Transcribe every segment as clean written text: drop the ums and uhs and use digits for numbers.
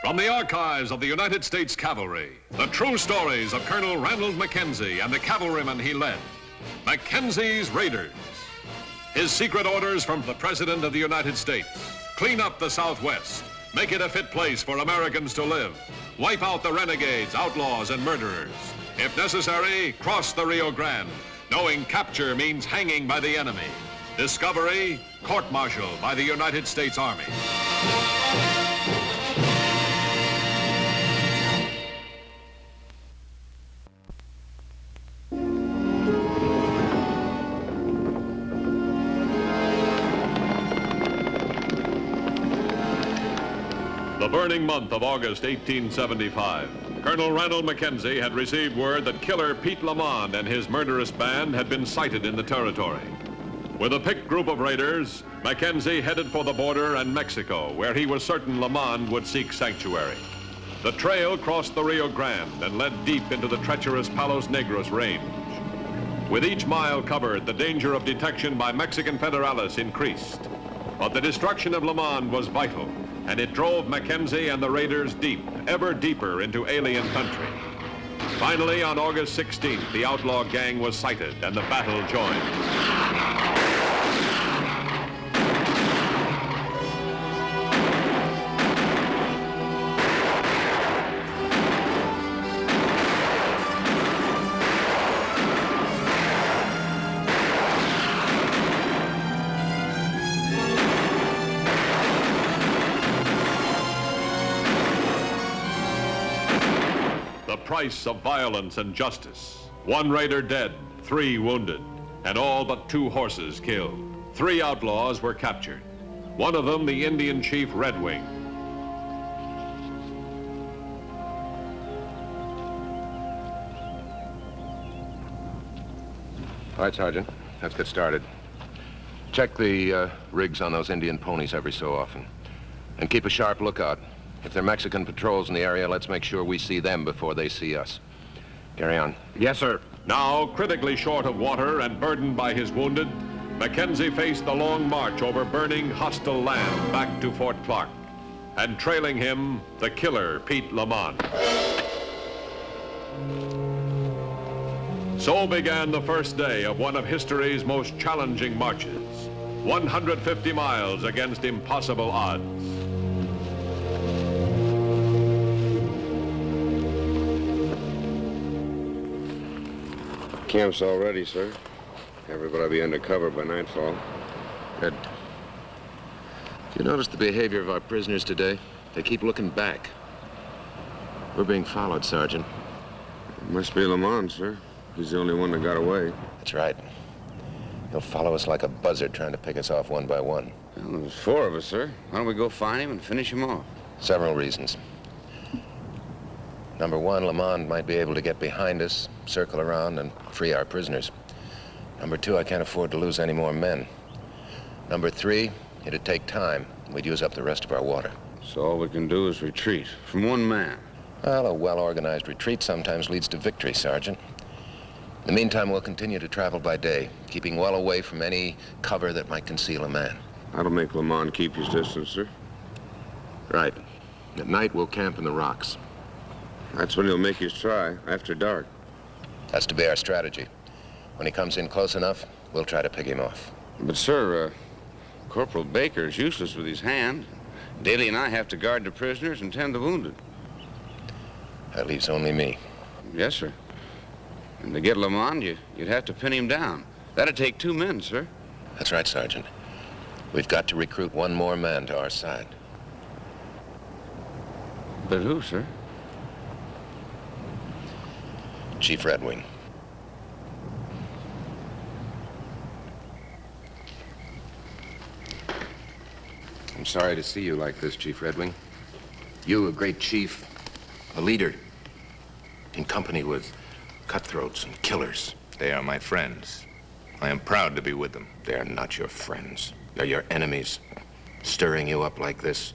From the archives of the United States Cavalry, the true stories of Colonel Ranald Mackenzie and the cavalrymen he led. Mackenzie's Raiders. His secret orders from the President of the United States. Clean up the Southwest. Make it a fit place for Americans to live. Wipe out the renegades, outlaws, and murderers. If necessary, cross the Rio Grande, knowing capture means hanging by the enemy. Discovery, court-martial by the United States Army. The burning month of August 1875, Colonel Ranald Mackenzie had received word that killer Pete Lamond and his murderous band had been sighted in the territory. With a picked group of raiders, Mackenzie headed for the border and Mexico, where he was certain Lamond would seek sanctuary. The trail crossed the Rio Grande and led deep into the treacherous Palos Negros range. With each mile covered, the danger of detection by Mexican federales increased. But the destruction of Lamond was vital, and it drove Mackenzie and the raiders deep, ever deeper into alien country. Finally, on August 16th, the outlaw gang was sighted and the battle joined. Price of violence and justice. 1 raider dead, 3 wounded, and all but 2 horses killed. 3 outlaws were captured. One of them, the Indian chief Red Wing. All right, Sergeant, let's get started. Check the rigs on those Indian ponies every so often, and keep a sharp lookout. If there are Mexican patrols in the area, let's make sure we see them before they see us. Carry on. Yes, sir. Now, critically short of water and burdened by his wounded, Mackenzie faced the long march over burning, hostile land back to Fort Clark. And trailing him, the killer, Pete Lamond. So began the first day of one of history's most challenging marches. 150 miles against impossible odds. Camp's all ready, sir. Everybody will be under cover by nightfall. Good. Do you notice the behavior of our prisoners today? They keep looking back. We're being followed, Sergeant. It must be Lamond, sir. He's the only one that got away. That's right. He'll follow us like a buzzard trying to pick us off one by one. Well, there's 4 of us, sir. Why don't we go find him and finish him off? Several reasons. Number 1, Lamond might be able to get behind us, circle around, and free our prisoners. Number 2, I can't afford to lose any more men. Number 3, it'd take time. We'd use up the rest of our water. So all we can do is retreat from 1 man. Well, a well-organized retreat sometimes leads to victory, Sergeant. In the meantime, we'll continue to travel by day, keeping well away from any cover that might conceal a man. That'll make Lamond keep his distance, sir. Right. At night, we'll camp in the rocks. That's when he'll make his try, after dark. That's to be our strategy. When he comes in close enough, we'll try to pick him off. But, sir, Corporal Baker's useless with his hand. Daly and I have to guard the prisoners and tend the wounded. That leaves only me. Yes, sir. And to get Lamond, you'd have to pin him down. That'd take 2 men, sir. That's right, Sergeant. We've got to recruit 1 more man to our side. But who, sir? Chief Red Wing. I'm sorry to see you like this, Chief Red Wing. You, a great chief, a leader, in company with cutthroats and killers. They are my friends. I am proud to be with them. They are not your friends. They're your enemies, stirring you up like this,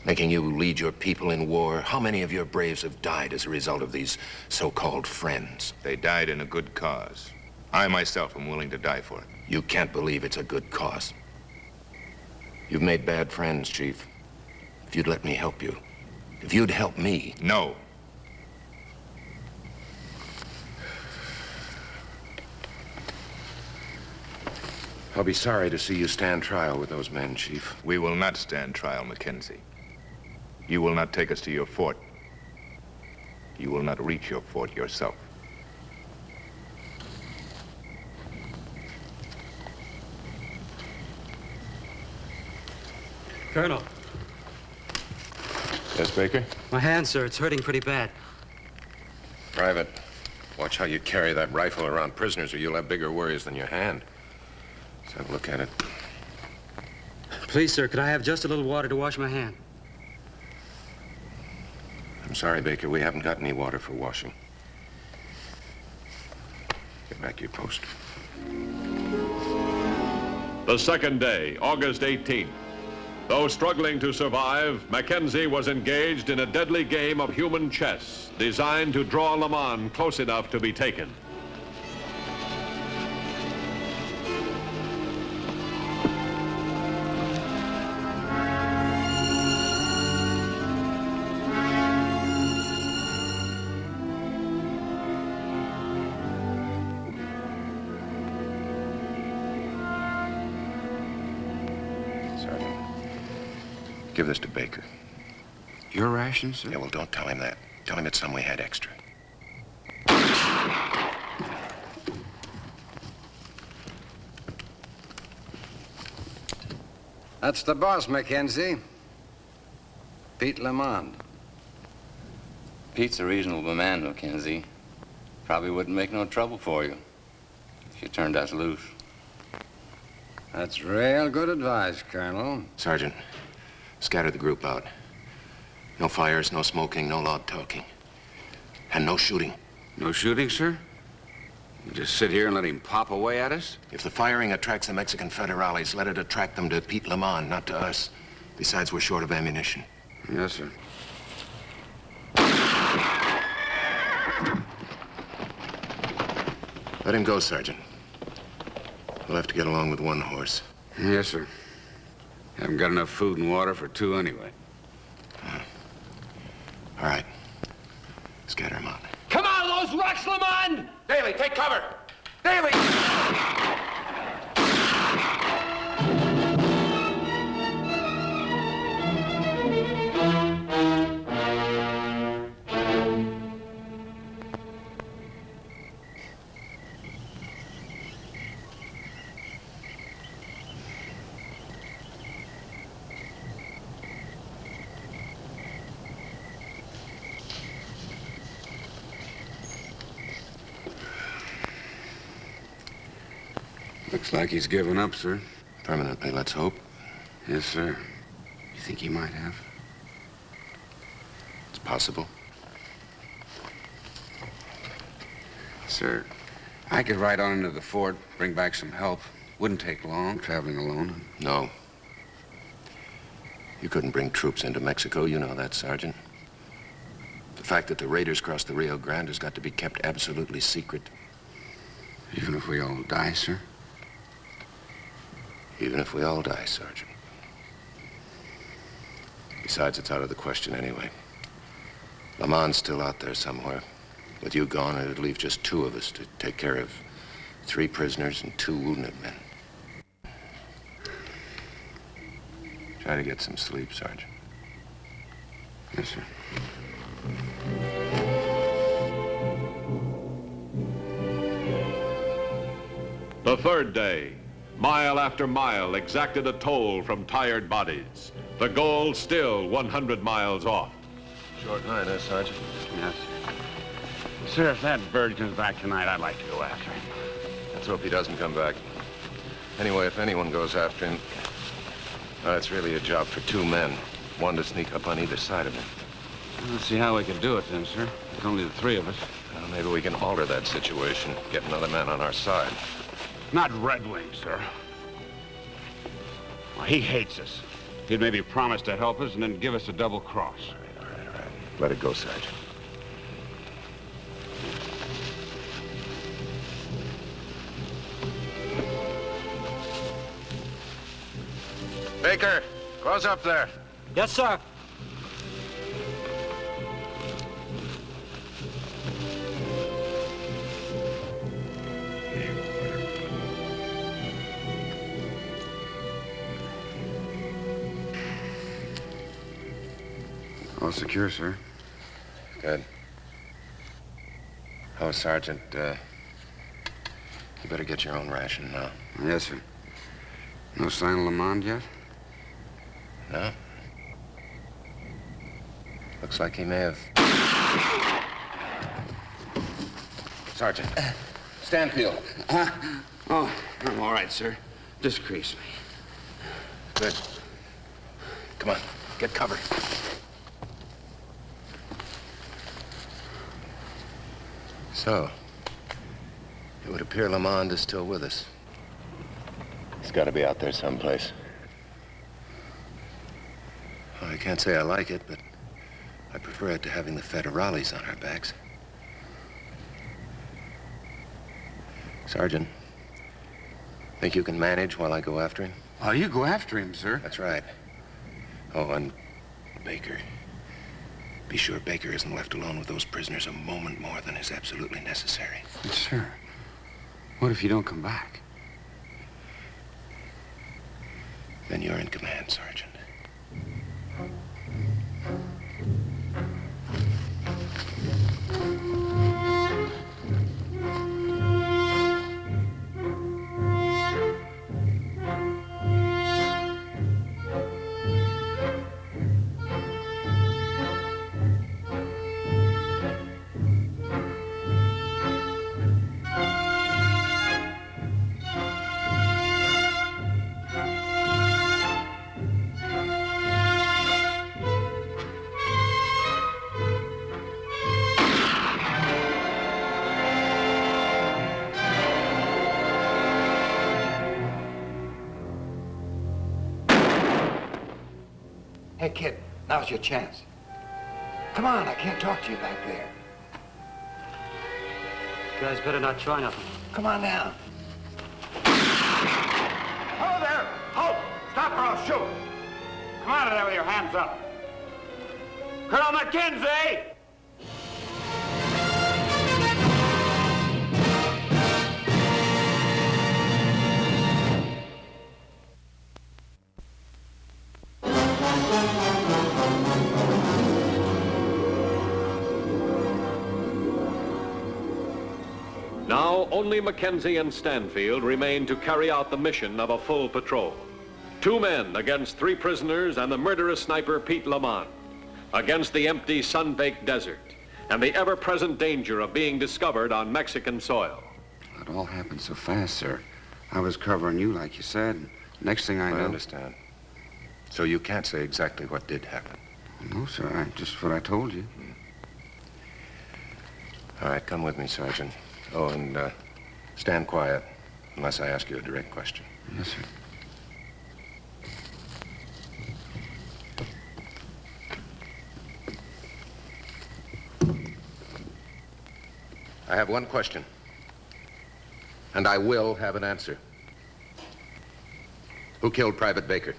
making you lead your people in war. How many of your braves have died as a result of these so-called friends? They died in a good cause. I myself am willing to die for it. You can't believe it's a good cause. You've made bad friends, Chief. If you'd let me help you, If you'd help me... No. I'll be sorry to see you stand trial with those men, Chief. We will not stand trial, Mackenzie. You will not take us to your fort. You will not reach your fort yourself. Colonel. Yes, Baker? My hand, sir. It's hurting pretty bad. Private, watch how you carry that rifle around prisoners or you'll have bigger worries than your hand. Let's have a look at it. Please, sir, could I have just a little water to wash my hand? I'm sorry, Baker. We haven't got any water for washing. Get back to your post. The second day, August 18th. Though struggling to survive, Mackenzie was engaged in a deadly game of human chess designed to draw Lamont close enough to be taken. Give this to Baker. Your rations, sir? Yeah, well, don't tell him that. Tell him it's some we had extra. That's the boss, Mackenzie. Pete Lamont. Pete's a reasonable man, Mackenzie. Probably wouldn't make no trouble for you if you turned us loose. That's real good advice, Colonel. Sergeant, scatter the group out. No fires, no smoking, no loud talking. And no shooting. No shooting, sir? You just sit here and let him pop away at us? If the firing attracts the Mexican federales, let it attract them to Pete Lamont, not to us. Besides, we're short of ammunition. Yes, sir. Let him go, Sergeant. We'll have to get along with one horse. Yes, sir. Haven't got enough food and water for two anyway. All right. Scatter him out. Come out of those rocks, Lamont! Daly, take cover! Daly! Looks like he's given up, sir. Permanently, let's hope. Yes, sir. You think he might have? It's possible. Sir, I could ride on into the fort, bring back some help. Wouldn't take long, traveling alone. No. You couldn't bring troops into Mexico, you know that, Sergeant. The fact that the raiders crossed the Rio Grande has got to be kept absolutely secret. Even if we all die, sir? Even if we all die, Sergeant. Besides, it's out of the question anyway. Lamont's still out there somewhere. With you gone, it'd leave just two of us to take care of 3 prisoners and 2 wounded men. Try to get some sleep, Sergeant. Yes, sir. The third day, mile after mile exacted a toll from tired bodies. The goal still 100 miles off. Short night, Sergeant? Yes, sir. Sir, if that bird comes back tonight, I'd like to go after him. Let's hope he doesn't come back. Anyway, if anyone goes after him, it's really a job for 2 men. One to sneak up on either side of him. Let's see how we can do it then, sir. There's only the 3 of us. Well, maybe we can alter that situation, get another man on our side. Not Red Wing, sir. Well, he hates us. He'd maybe promise to help us and then give us a double cross. All right. Let it go, Sergeant. Baker, close up there. Yes, sir. All secure, sir. Good. Oh, Sergeant, you better get your own ration now. Yes, sir. No sign of Lamond yet? No? Looks like he may have... Sergeant, Stanfield. Oh, I'm all right, sir. Just crease me. Good. Come on, get cover. So, it would appear Lamond is still with us. He's got to be out there someplace. Well, I can't say I like it, but I prefer it to having the federales on our backs. Sergeant, think you can manage while I go after him? Oh, you go after him, sir. That's right. Oh, and Baker. Be sure Baker isn't left alone with those prisoners a moment more than is absolutely necessary. Yes, sir. What if you don't come back? Then you're in command, Sergeant. Hey, kid, now's your chance. Come on, I can't talk to you back there. You guys better not try nothing. Come on now. Hello there! Halt! Stop or I'll shoot! Come out of there with your hands up. Colonel Mackenzie! Now, only Mackenzie and Stanfield remain to carry out the mission of a full patrol. 2 men against 3 prisoners and the murderous sniper Pete Lamond, against the empty, sun-baked desert and the ever-present danger of being discovered on Mexican soil. It all happened so fast, sir. I was covering you, like you said. Next thing I know... I understand. So you can't say exactly what did happen? No, sir. Just what I told you. All right, come with me, Sergeant. Oh, and stand quiet, unless I ask you a direct question. Yes, sir. I have one question, and I will have an answer. Who killed Private Baker?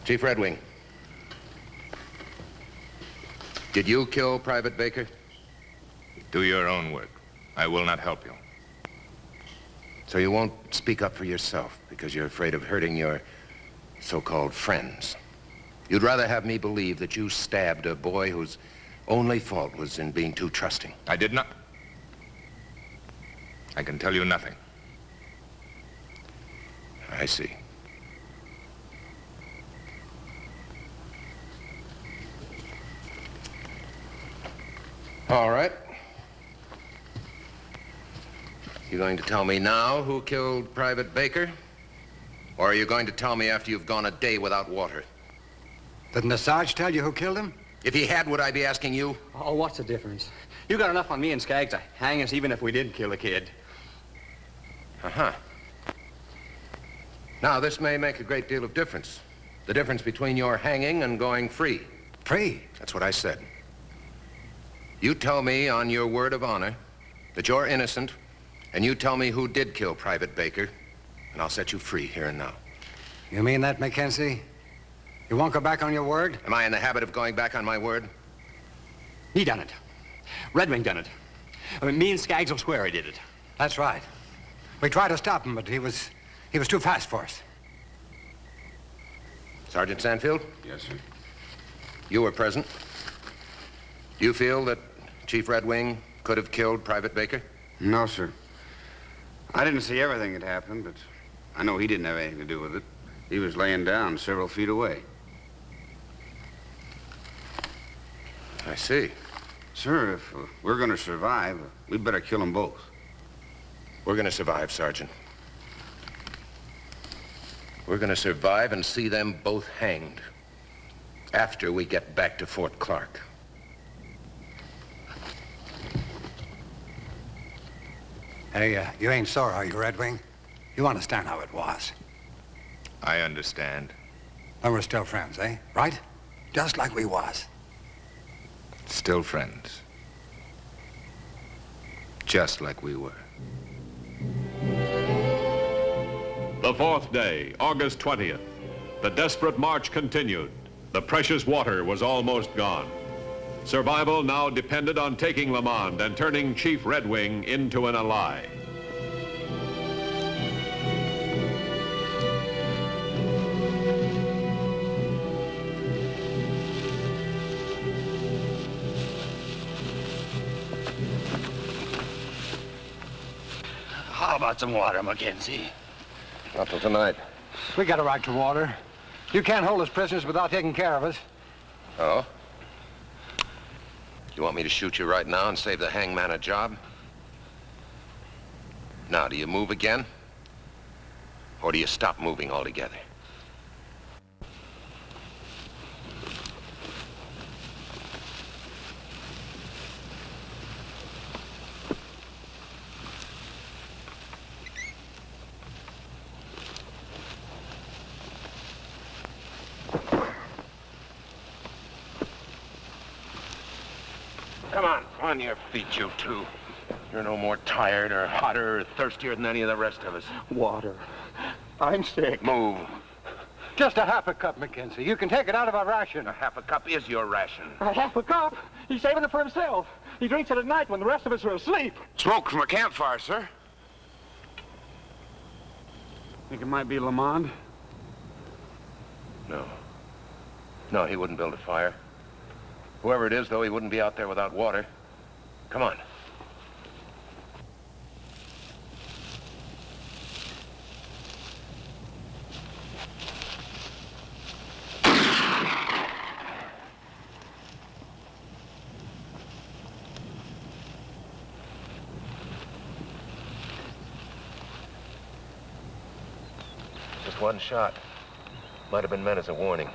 Chief Red Wing. Did you kill Private Baker? Do your own work. I will not help you. So you won't speak up for yourself because you're afraid of hurting your so-called friends. You'd rather have me believe that you stabbed a boy whose only fault was in being too trusting. I did not. I can tell you nothing. I see. All right. You going to tell me now who killed Private Baker? Or are you going to tell me after you've gone a day without water? Didn't the Sarge tell you who killed him? If he had, would I be asking you? Oh, what's the difference? You got enough on me and Skaggs to hang us even if we did kill a kid. Uh-huh. Now, this may make a great deal of difference. The difference between your hanging and going free. Free? That's what I said. You tell me on your word of honor that you're innocent, and you tell me who did kill Private Baker, and I'll set you free here and now. You mean that, Mackenzie? You won't go back on your word? Am I in the habit of going back on my word? He done it. Red Wing done it. I mean, me and Skaggs will swear he did it. That's right. We tried to stop him, but he was too fast for us. Sergeant Stanfield? Yes, sir. You were present. Do you feel that Chief Red Wing could have killed Private Baker? No, sir. I didn't see everything that happened, but I know he didn't have anything to do with it. He was laying down several feet away. I see. Sir, if we're going to survive, we'd better kill them both. We're going to survive, Sergeant. We're going to survive and see them both hanged after we get back to Fort Clark. Hey, you ain't sore, are you, Red Wing? You understand how it was. I understand. And we're still friends, eh? Right? Just like we was. Still friends. Just like we were. The fourth day, August 20th. The desperate march continued. The precious water was almost gone. Survival now depended on taking Lamond and turning Chief Red Wing into an ally. How about some water, Mackenzie? Not till tonight. We got a right to water. You can't hold us prisoners without taking care of us. Oh? You want me to shoot you right now and save the hangman a job? Now, do you move again? Or do you stop moving altogether? Come on your feet, you two. You're no more tired or hotter or thirstier than any of the rest of us. Water. I'm sick. Move. Just a half a cup, Mackenzie. You can take it out of our ration. A half a cup is your ration. A half a cup? He's saving it for himself. He drinks it at night when the rest of us are asleep. Smoke from a campfire, sir. Think it might be Lamond? No. No, he wouldn't build a fire. Whoever it is, though, he wouldn't be out there without water. Come on. Just one shot. Might have been meant as a warning.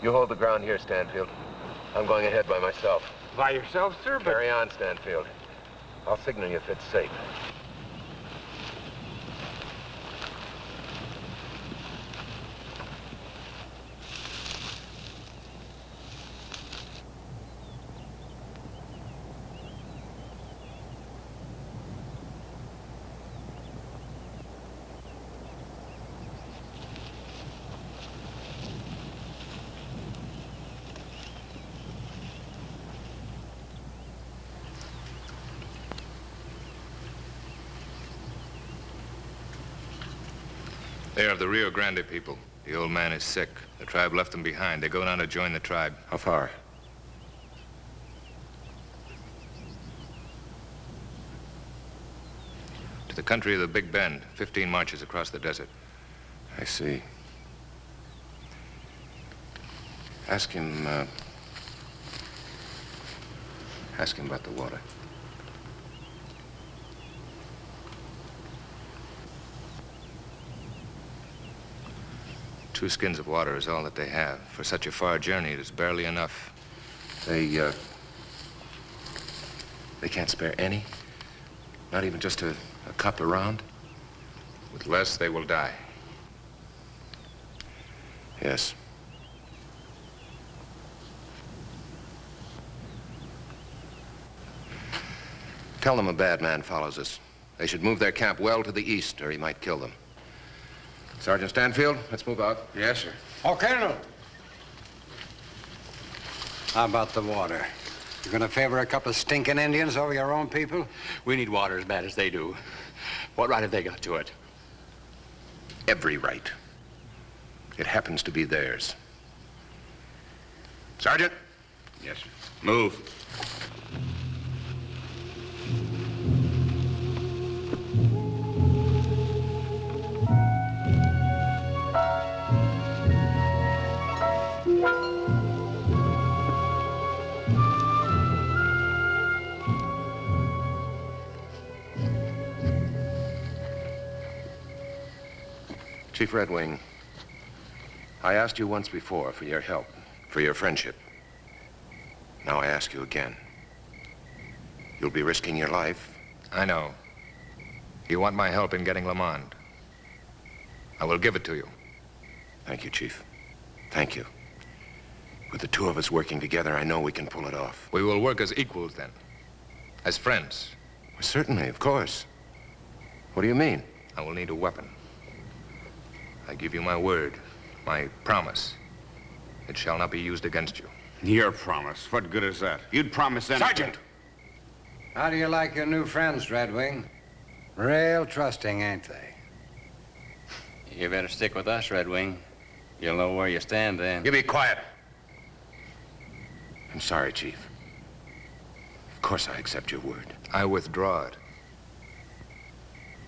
You hold the ground here, Stanfield. I'm going ahead by myself. By yourself, sir? But... Carry on, Stanfield. I'll signal you if it's safe. They are the Rio Grande people. The old man is sick. The tribe left them behind. They go down to join the tribe. How far? To the country of the Big Bend, 15 marches across the desert. I see. Ask him about the water. Two skins of water is all that they have. For such a far journey, it is barely enough. They can't spare any? Not even just a cup around? With less, they will die. Yes. Tell them a bad man follows us. They should move their camp well to the east, or he might kill them. Sergeant Stanfield, let's move out. Yes, sir. Oh, Colonel. How about the water? You gonna favor a couple of stinking Indians over your own people? We need water as bad as they do. What right have they got to it? Every right. It happens to be theirs. Sergeant? Yes, sir. Move. Chief Red Wing, I asked you once before for your help, for your friendship. Now I ask you again. You'll be risking your life. I know. You want my help in getting Lamond. I will give it to you. Thank you, Chief. Thank you. With the two of us working together, I know we can pull it off. We will work as equals then. As friends. Well, certainly, of course. What do you mean? I will need a weapon. I give you my word, my promise. It shall not be used against you. Your promise? What good is that? You'd promise anything. Sergeant! How do you like your new friends, Red Wing? Real trusting, ain't they? You better stick with us, Red Wing. You'll know where you stand then. You be quiet. I'm sorry, Chief. Of course I accept your word. I withdraw it.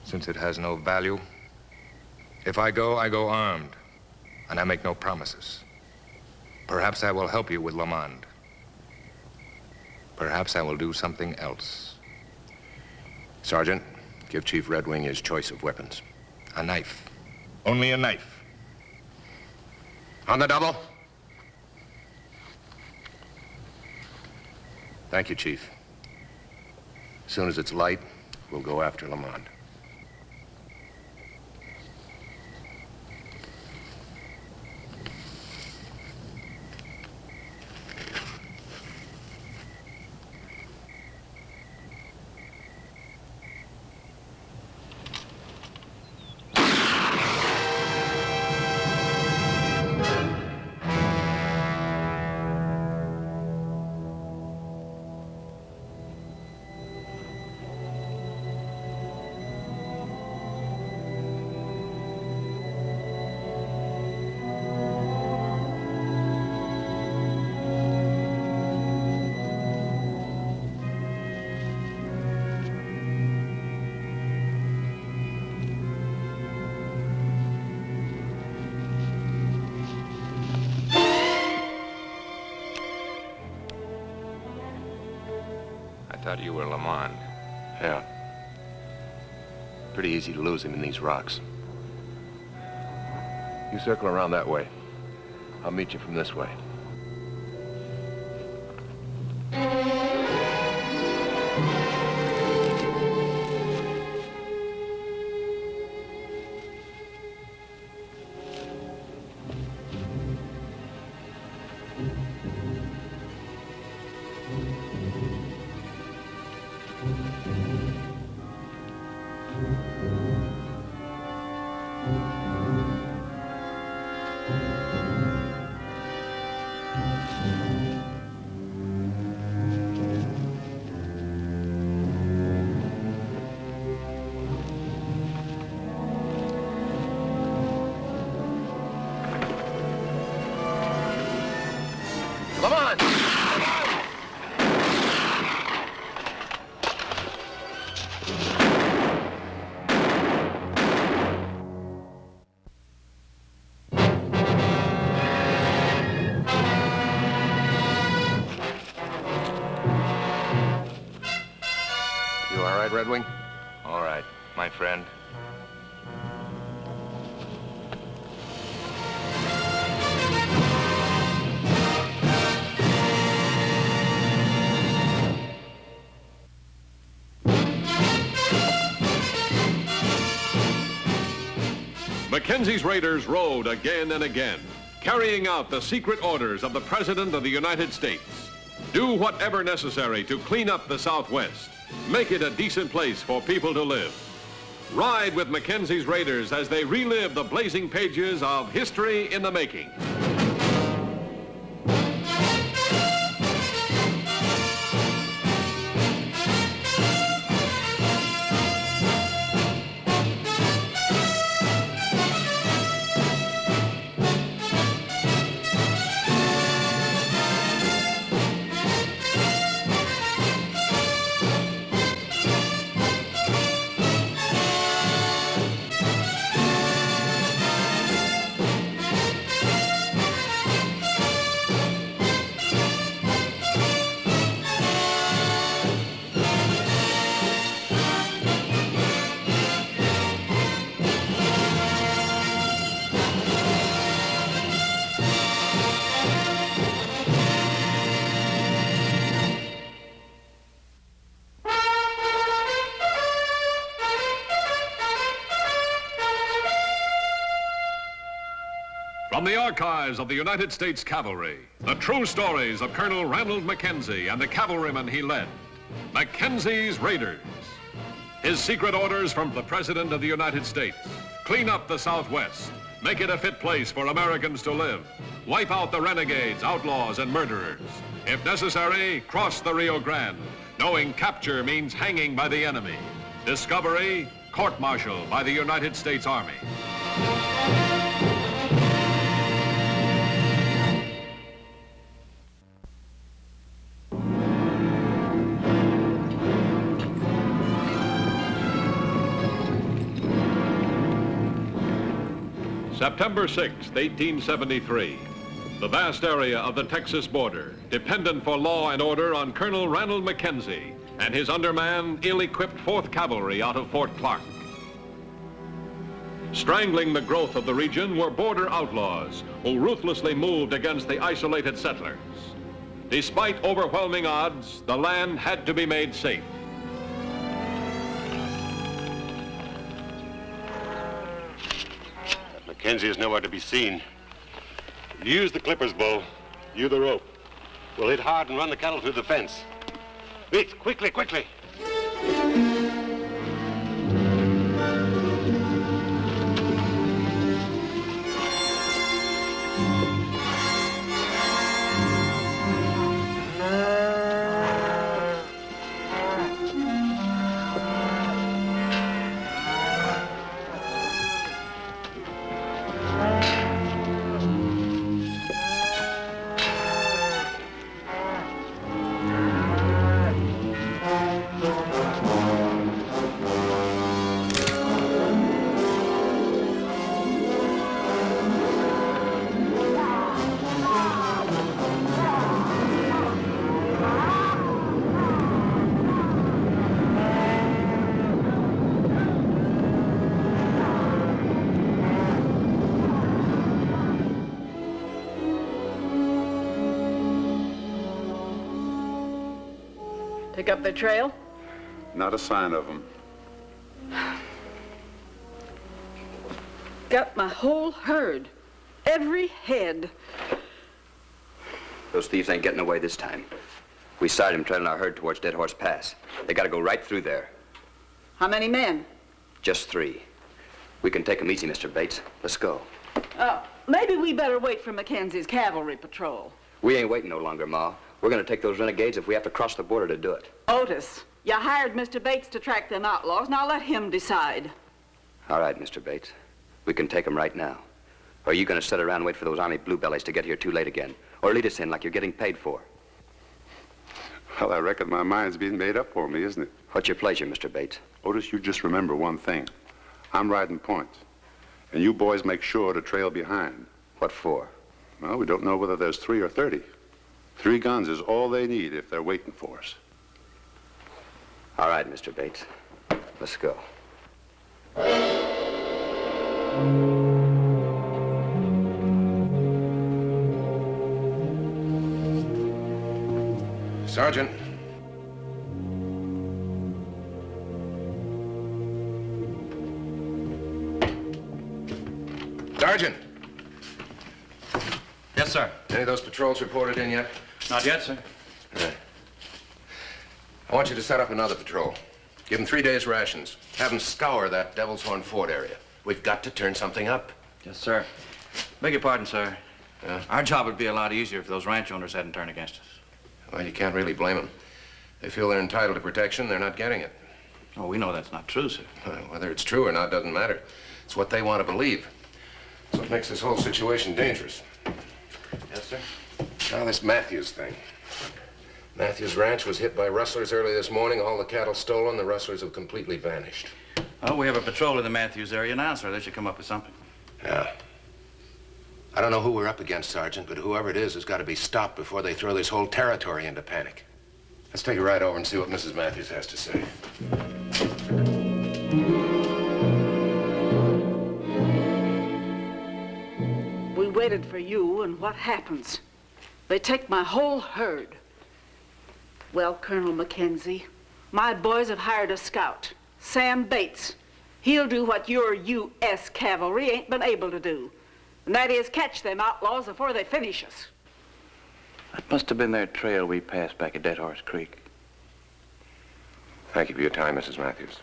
Since it has no value, if I go armed, and I make no promises. Perhaps I will help you with Lamond. Perhaps I will do something else. Sergeant, give Chief Red Wing his choice of weapons. A knife. Only a knife. On the double. Thank you, Chief. As soon as it's light, we'll go after Lamond. I thought you were Lamond. Yeah. Pretty easy to lose him in these rocks. You circle around that way. I'll meet you from this way. Red Wing? All right, my friend. Mackenzie's raiders rode again and again, carrying out the secret orders of the President of the United States. Do whatever necessary to clean up the Southwest. Make it a decent place for people to live. Ride with Mackenzie's raiders as they relive the blazing pages of history in the making. From the archives of the United States Cavalry, the true stories of Colonel Ranald Mackenzie and the cavalrymen he led. Mackenzie's Raiders. His secret orders from the President of the United States. Clean up the Southwest. Make it a fit place for Americans to live. Wipe out the renegades, outlaws, and murderers. If necessary, cross the Rio Grande, knowing capture means hanging by the enemy. Discovery, court-martial by the United States Army. September 6, 1873. The vast area of the Texas border, dependent for law and order on Colonel Ranald Mackenzie and his undermanned, ill-equipped 4th Cavalry out of Fort Clark. Strangling the growth of the region were border outlaws who ruthlessly moved against the isolated settlers. Despite overwhelming odds, the land had to be made safe. Mackenzie is nowhere to be seen. Use the clippers, Bull. You the rope. We'll hit hard and run the cattle through the fence. Wait, quickly, quickly. Pick up their trail? Not a sign of them. Got my whole herd. Every head. Those thieves ain't getting away this time. We sighted them trailing our herd towards Dead Horse Pass. They gotta go right through there. How many men? Just 3. We can take them easy, Mr. Bates. Let's go. Maybe we better wait for Mackenzie's cavalry patrol. We ain't waiting no longer, Ma. We're gonna take those renegades if we have to cross the border to do it. Otis, you hired Mr. Bates to track them outlaws. Now let him decide. All right, Mr. Bates. We can take them right now. Or are you gonna sit around and wait for those Army bluebellies to get here too late again? Or lead us in like you're getting paid for? Well, I reckon my mind's being made up for me, isn't it? What's your pleasure, Mr. Bates? Otis, you just remember one thing. I'm riding points. And you boys make sure to trail behind. What for? Well, we don't know whether there's 3 or 30. 3 guns is all they need if they're waiting for us. All right, Mr. Bates. Let's go. Sergeant. Sergeant. Yes, sir. Any of those patrols reported in yet? Not yet, sir. Right. I want you to set up another patrol. Give them 3 days' rations. Have them scour that Devil's Horn Ford area. We've got to turn something up. Yes, sir. Beg your pardon, sir. Our job would be a lot easier if those ranch owners hadn't turned against us. Well, you can't really blame them. They feel they're entitled to protection. They're not getting it. Oh, we know that's not true, sir. Well, whether it's true or not doesn't matter. It's what they want to believe. It's what makes this whole situation dangerous. Yes, sir. Now, this Matthews thing. Matthews Ranch was hit by rustlers early this morning. All the cattle stolen. The rustlers have completely vanished. Oh, we have a patrol in the Matthews area now, sir. They should come up with something. Yeah. I don't know who we're up against, Sergeant, but whoever it is has got to be stopped before they throw this whole territory into panic. Let's take a ride over and see what Mrs. Matthews has to say. We waited for you, and what happens? They take my whole herd. Well, Colonel Mackenzie, my boys have hired a scout, Sam Bates. He'll do what your U.S. cavalry ain't been able to do. And that is catch them outlaws before they finish us. That must have been their trail we passed back at Dead Horse Creek. Thank you for your time, Mrs. Matthews.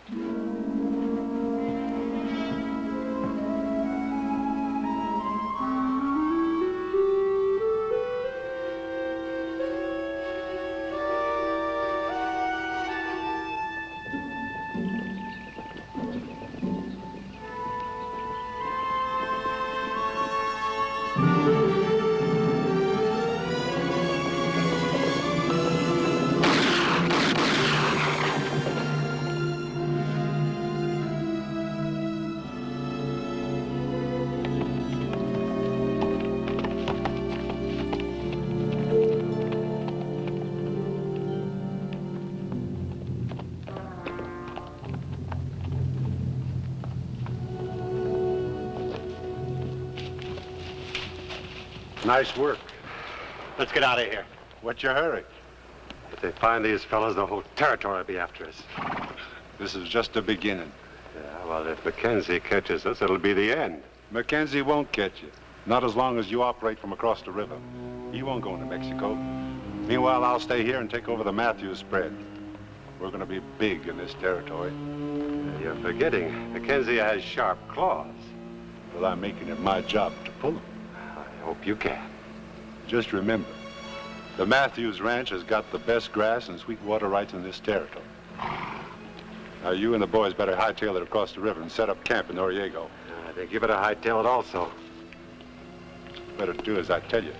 Nice work. Let's get out of here. What's your hurry? If they find these fellows, the whole territory will be after us. This is just the beginning. Yeah, well, if Mackenzie catches us, it'll be the end. Mackenzie won't catch you. Not as long as you operate from across the river. He won't go into Mexico. Meanwhile, I'll stay here and take over the Matthews spread. We're going to be big in this territory. You're forgetting, Mackenzie has sharp claws. Well, I'm making it my job to pull them. I hope you can. Just remember, the Matthews Ranch has got the best grass and sweet water rights in this territory. Now, you and the boys better hightail it across the river and set up camp in Rio. They give it a hightail it also. Better do as I tell you.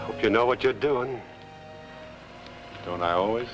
Hope you know what you're doing. Don't I always?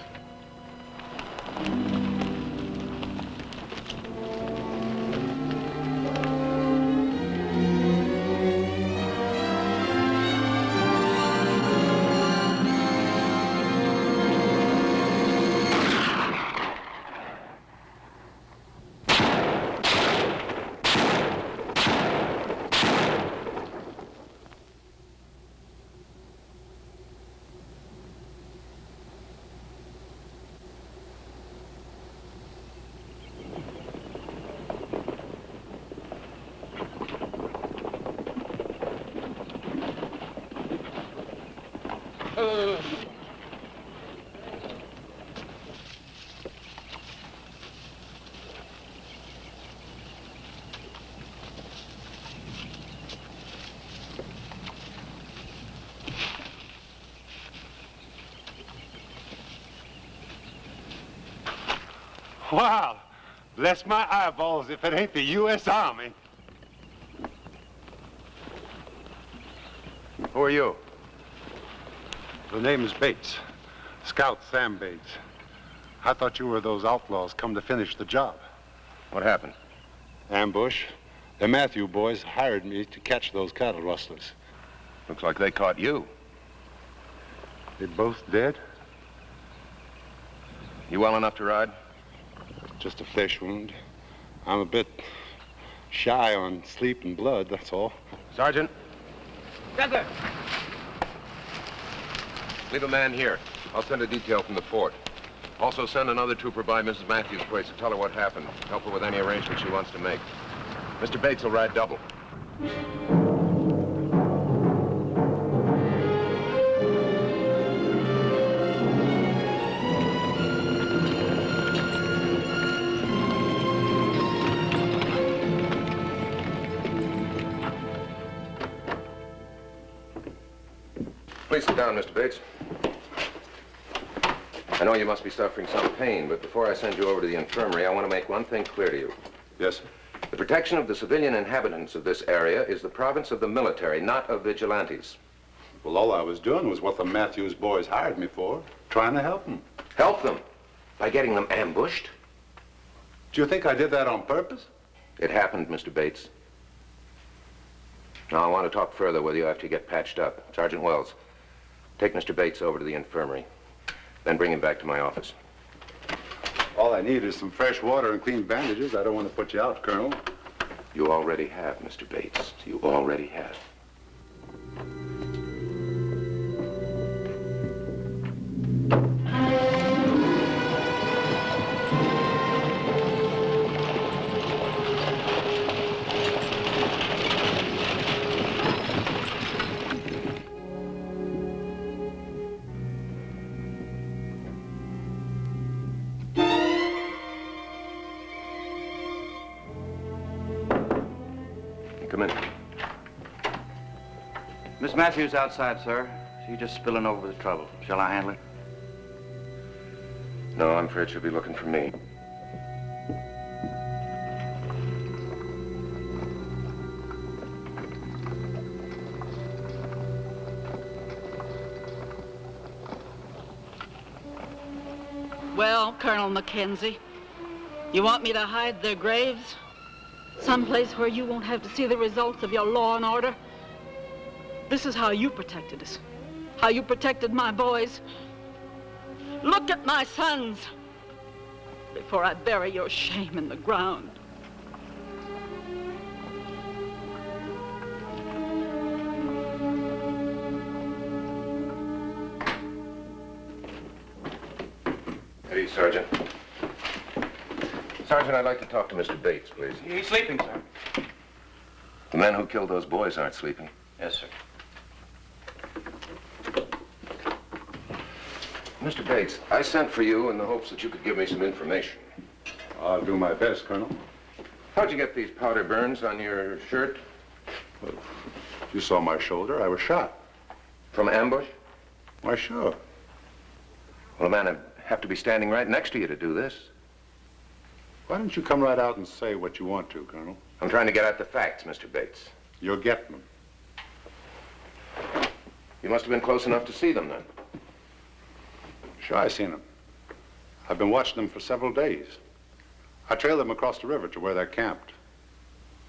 Wow, bless my eyeballs if it ain't the U.S. Army. Who are you? The name is Bates. Scout Sam Bates. I thought you were those outlaws come to finish the job. What happened? Ambush. The Matthew boys hired me to catch those cattle rustlers. Looks like they caught you. They both dead? You well enough to ride? Just a flesh wound. I'm a bit shy on sleep and blood, that's all. Sergeant? Yes, sir. Leave a man here. I'll send a detail from the fort. Also send another trooper by Mrs. Matthews' place to tell her what happened. Help her with any arrangements she wants to make. Mr. Bates will ride double. Please sit down, Mr. Bates. I know you must be suffering some pain, but before I send you over to the infirmary, I want to make one thing clear to you. Yes, sir. The protection of the civilian inhabitants of this area is the province of the military, not of vigilantes. Well, all I was doing was what the Matthews boys hired me for, trying to help them. Help them? By getting them ambushed? Do you think I did that on purpose? It happened, Mr. Bates. Now, I want to talk further with you after you get patched up. Sergeant Wells, take Mr. Bates over to the infirmary, then bring him back to my office. All I need is some fresh water and clean bandages. I don't want to put you out, Colonel. You already have, Mr. Bates. You already have. Come in. Miss Matthews outside, sir. She's just spilling over with trouble. Shall I handle it? No, I'm afraid she'll be looking for me. Well, Colonel Mackenzie, you want me to hide their graves? Someplace where you won't have to see the results of your law and order? This is how you protected us. How you protected my boys. Look at my sons before I bury your shame in the ground. Hey, Sergeant. Sergeant, I'd like to talk to Mr. Bates, please. He's sleeping, sir. The men who killed those boys aren't sleeping. Yes, sir. Mr. Bates, I sent for you in the hopes that you could give me some information. I'll do my best, Colonel. How'd you get these powder burns on your shirt? Well, you saw my shoulder. I was shot. From ambush? Why, sure. Well, a man would have to be standing right next to you to do this. Why don't you come right out and say what you want to, Colonel? I'm trying to get at the facts, Mr. Bates. You're getting them. You must have been close enough to see them, then. Sure, I seen them. I've been watching them for several days. I trailed them across the river to where they're camped.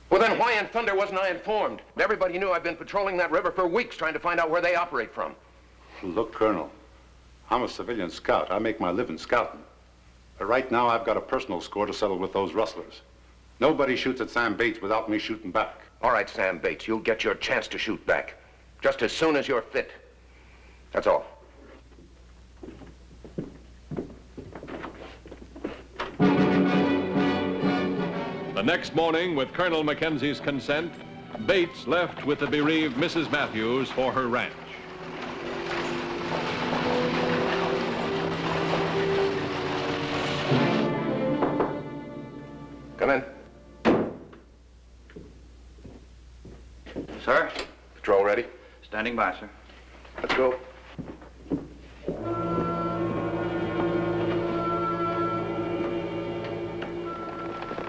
Well, then why in thunder wasn't I informed? Everybody knew I've been patrolling that river for weeks trying to find out where they operate from. Look, Colonel, I'm a civilian scout. I make my living scouting. But right now, I've got a personal score to settle with those rustlers. Nobody shoots at Sam Bates without me shooting back. All right, Sam Bates, you'll get your chance to shoot back. Just as soon as you're fit. That's all. The next morning, with Colonel Mackenzie's consent, Bates left with the bereaved Mrs. Matthews for her ranch. Come in. Sir? Patrol ready? Standing by, sir. Let's go.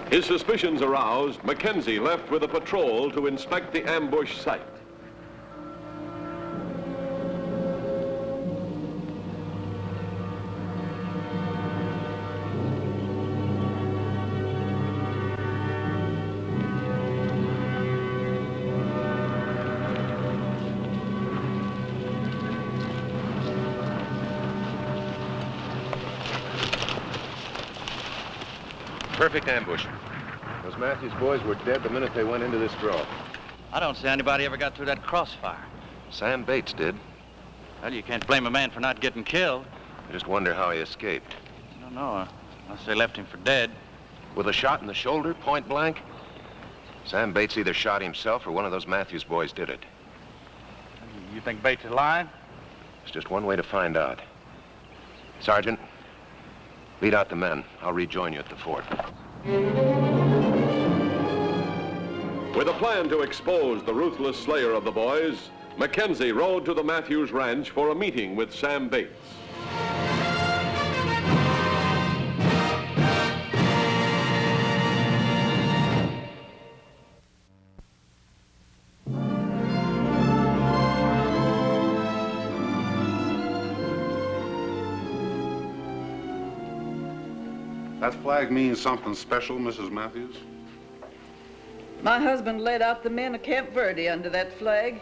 His suspicions aroused, Mackenzie left with a patrol to inspect the ambush site. Perfect ambush. Those Matthews boys were dead the minute they went into this draw. I don't see anybody ever got through that crossfire. Sam Bates did. Well, you can't blame a man for not getting killed. I just wonder how he escaped. I don't know, unless they left him for dead. With a shot in the shoulder, point blank? Sam Bates either shot himself or one of those Matthews boys did it. You think Bates is lying? There's just one way to find out. Sergeant, lead out the men. I'll rejoin you at the fort. With a plan to expose the ruthless slayer of the boys, Mackenzie rode to the Matthews Ranch for a meeting with Sam Bates. That flag means something special, Mrs. Matthews? My husband led out the men of Camp Verde under that flag.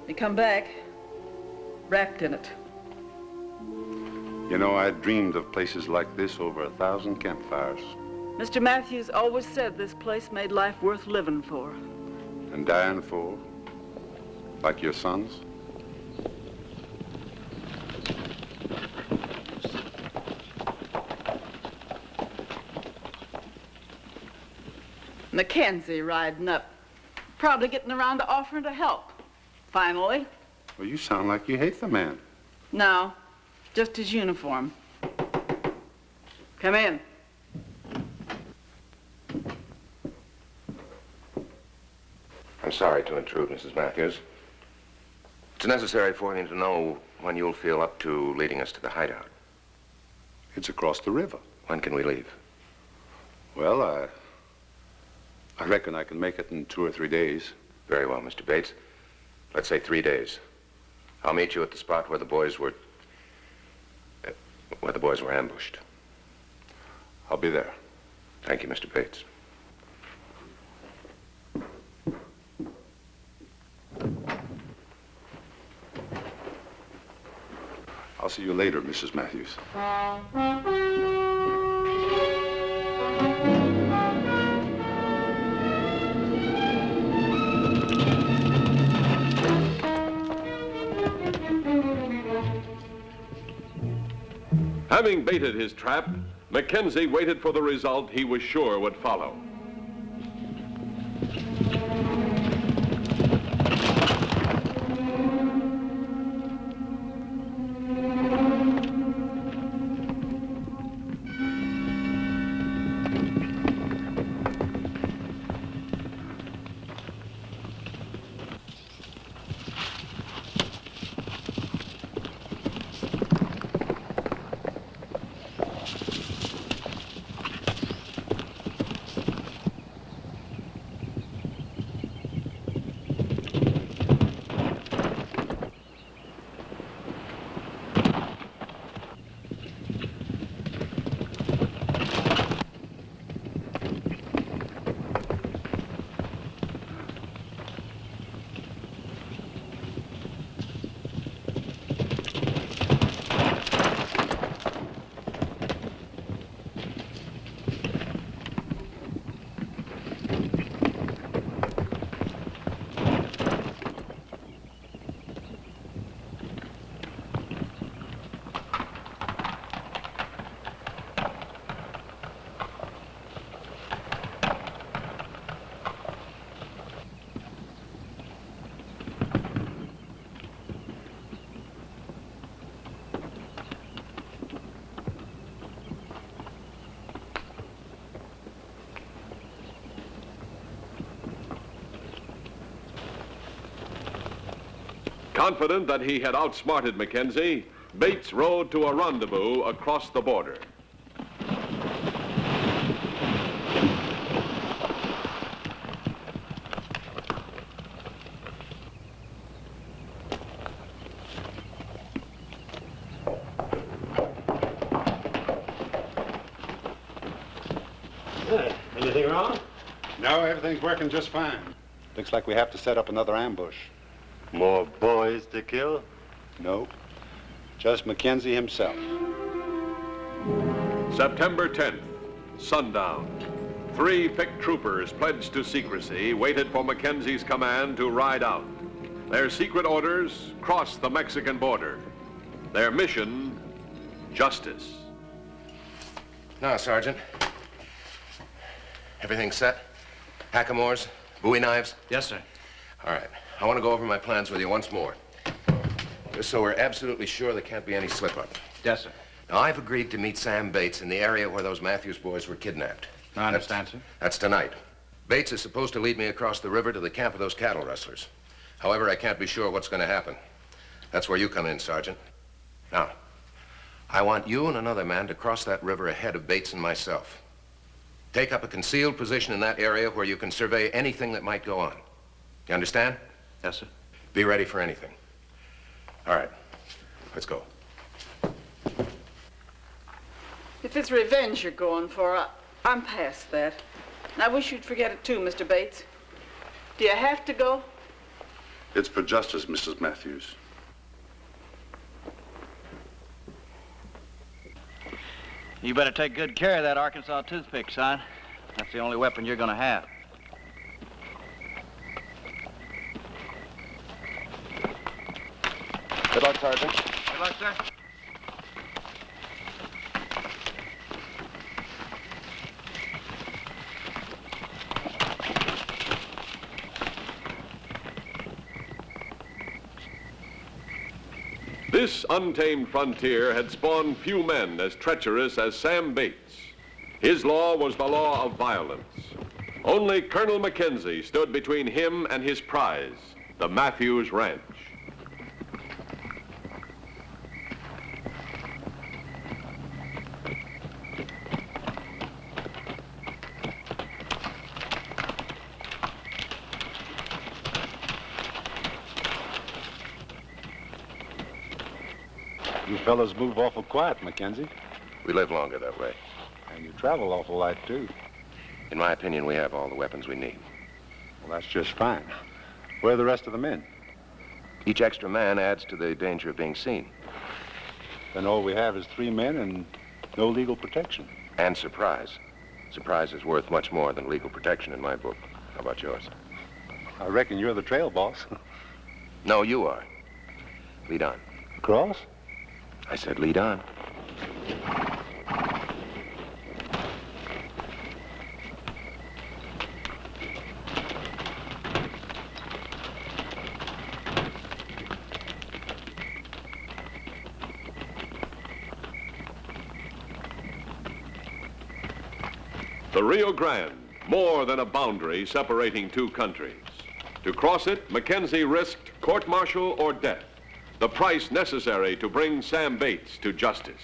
They come back, wrapped in it. You know, I dreamed of places like this over 1,000 campfires. Mr. Matthews always said this place made life worth living for. And dying for? Like your sons? Mackenzie riding up, probably getting around to offering to help. Finally. Well, you sound like you hate the man. No, just his uniform. Come in. 'Cause sorry to intrude, Mrs. Matthews. It's necessary for me to know when you'll feel up to leading us to the hideout. It's across the river. When can we leave? Well, I reckon I can make it in 2 or 3 days. Very well, Mr. Bates. Let's say 3 days. I'll meet you at the spot where the boys were ambushed. I'll be there. Thank you, Mr. Bates. I'll see you later, Mrs. Matthews. Having baited his trap, Mackenzie waited for the result he was sure would follow. Confident that he had outsmarted Mackenzie, Bates rode to a rendezvous across the border. Anything wrong? No, everything's working just fine. Looks like we have to set up another ambush. More boys to kill? No, just Mackenzie himself. September 10th, sundown. 3 picked troopers pledged to secrecy waited for Mackenzie's command to ride out. Their secret orders crossed the Mexican border. Their mission, justice. Now, Sergeant. Everything set? Hackamores? Bowie knives? Yes, sir. All right. I want to go over my plans with you once more. Just so we're absolutely sure there can't be any slip-up. Yes, sir. Now, I've agreed to meet Sam Bates in the area where those Matthews boys were kidnapped. I understand, sir. That's tonight. Bates is supposed to lead me across the river to the camp of those cattle rustlers. However, I can't be sure what's going to happen. That's where you come in, Sergeant. Now, I want you and another man to cross that river ahead of Bates and myself. Take up a concealed position in that area where you can survey anything that might go on. You understand? Yes, sir. Be ready for anything. All right. Let's go. If it's revenge you're going for, I'm past that. And I wish you'd forget it too, Mr. Bates. Do you have to go? It's for justice, Mrs. Matthews. You better take good care of that Arkansas toothpick, son. That's the only weapon you're gonna have. Good luck, Sergeant. Good luck, sir. This untamed frontier had spawned few men as treacherous as Sam Bates. His law was the law of violence. Only Colonel Mackenzie stood between him and his prize, the Matthews Ranch. You fellas move awful quiet, Mackenzie. We live longer that way. And you travel awful light, too. In my opinion, we have all the weapons we need. Well, that's just fine. Where are the rest of the men? Each extra man adds to the danger of being seen. Then all we have is 3 men and no legal protection. And surprise. Surprise is worth much more than legal protection in my book. How about yours? I reckon you're the trail boss. No, you are. Lead on. Cross? I said lead on. The Rio Grande, more than a boundary separating two countries. To cross it, Mackenzie risked court-martial or death, the price necessary to bring Sam Bates to justice.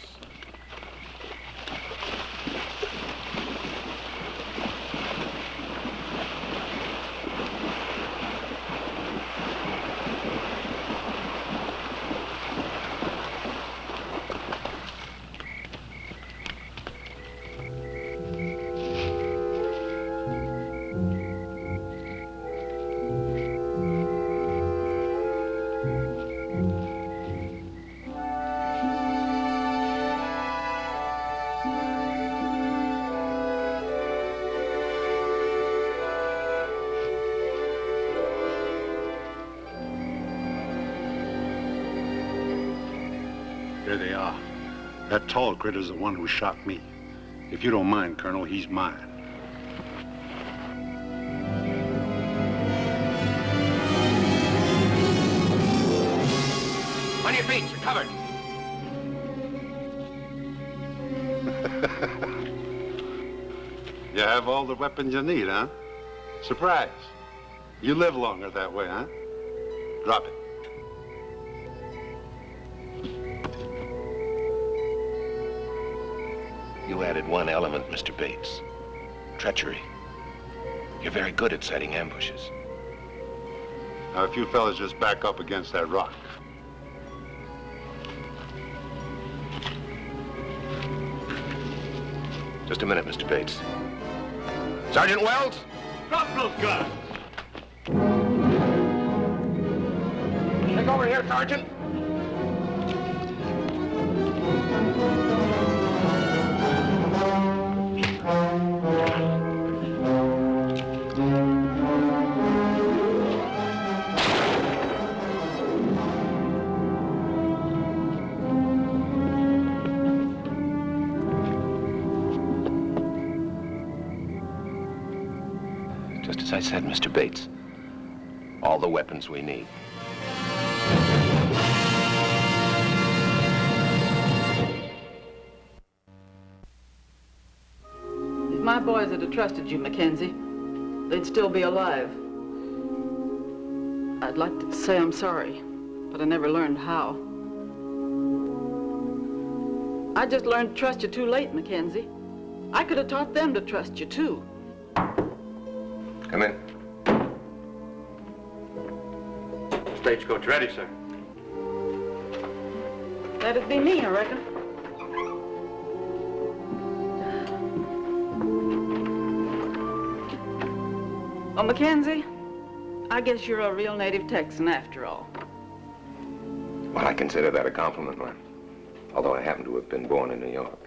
There they are. That tall critter's the one who shot me. If you don't mind, Colonel, he's mine. On your feet, you're covered. You have all the weapons you need, huh? Surprise. You live longer that way, huh? Drop it. You added one element, Mr. Bates. Treachery. You're very good at setting ambushes. Now, if you fellas just back up against that rock. Just a minute, Mr. Bates. Sergeant Wells? Drop those guns! Take over here, Sergeant. Just as I said, Mr. Bates. All the weapons we need. If my boys had trusted you, Mackenzie, they'd still be alive. I'd like to say I'm sorry, but I never learned how. I just learned to trust you too late, Mackenzie. I could have taught them to trust you, too. Come in. Stagecoach ready, sir. That'd be me, I reckon. Well, Mackenzie, I guess you're a real native Texan after all. Well, I consider that a compliment, ma'am. Although I happen to have been born in New York.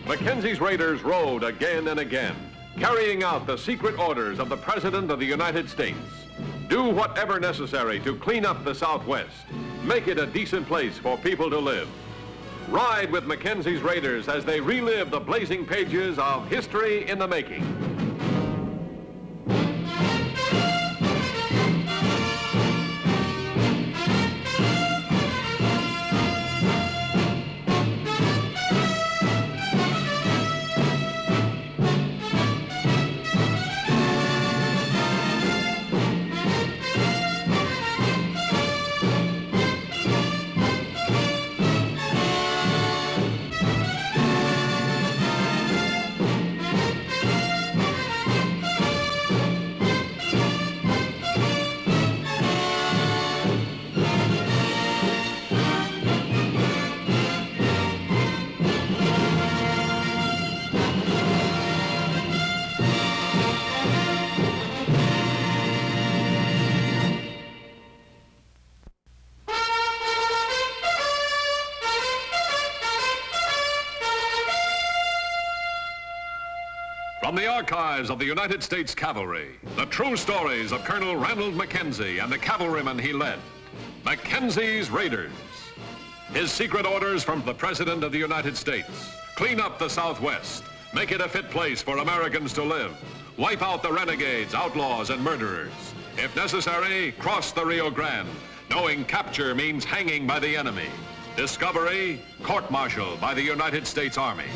Mackenzie's raiders rode again and again, carrying out the secret orders of the President of the United States. Do whatever necessary to clean up the Southwest. Make it a decent place for people to live. Ride with Mackenzie's raiders as they relive the blazing pages of history in the making. From the archives of the United States Cavalry, the true stories of Colonel Ranald Mackenzie and the cavalrymen he led. Mackenzie's Raiders. His secret orders from the President of the United States. Clean up the Southwest. Make it a fit place for Americans to live. Wipe out the renegades, outlaws, and murderers. If necessary, cross the Rio Grande, knowing capture means hanging by the enemy. Discovery, court-martial by the United States Army.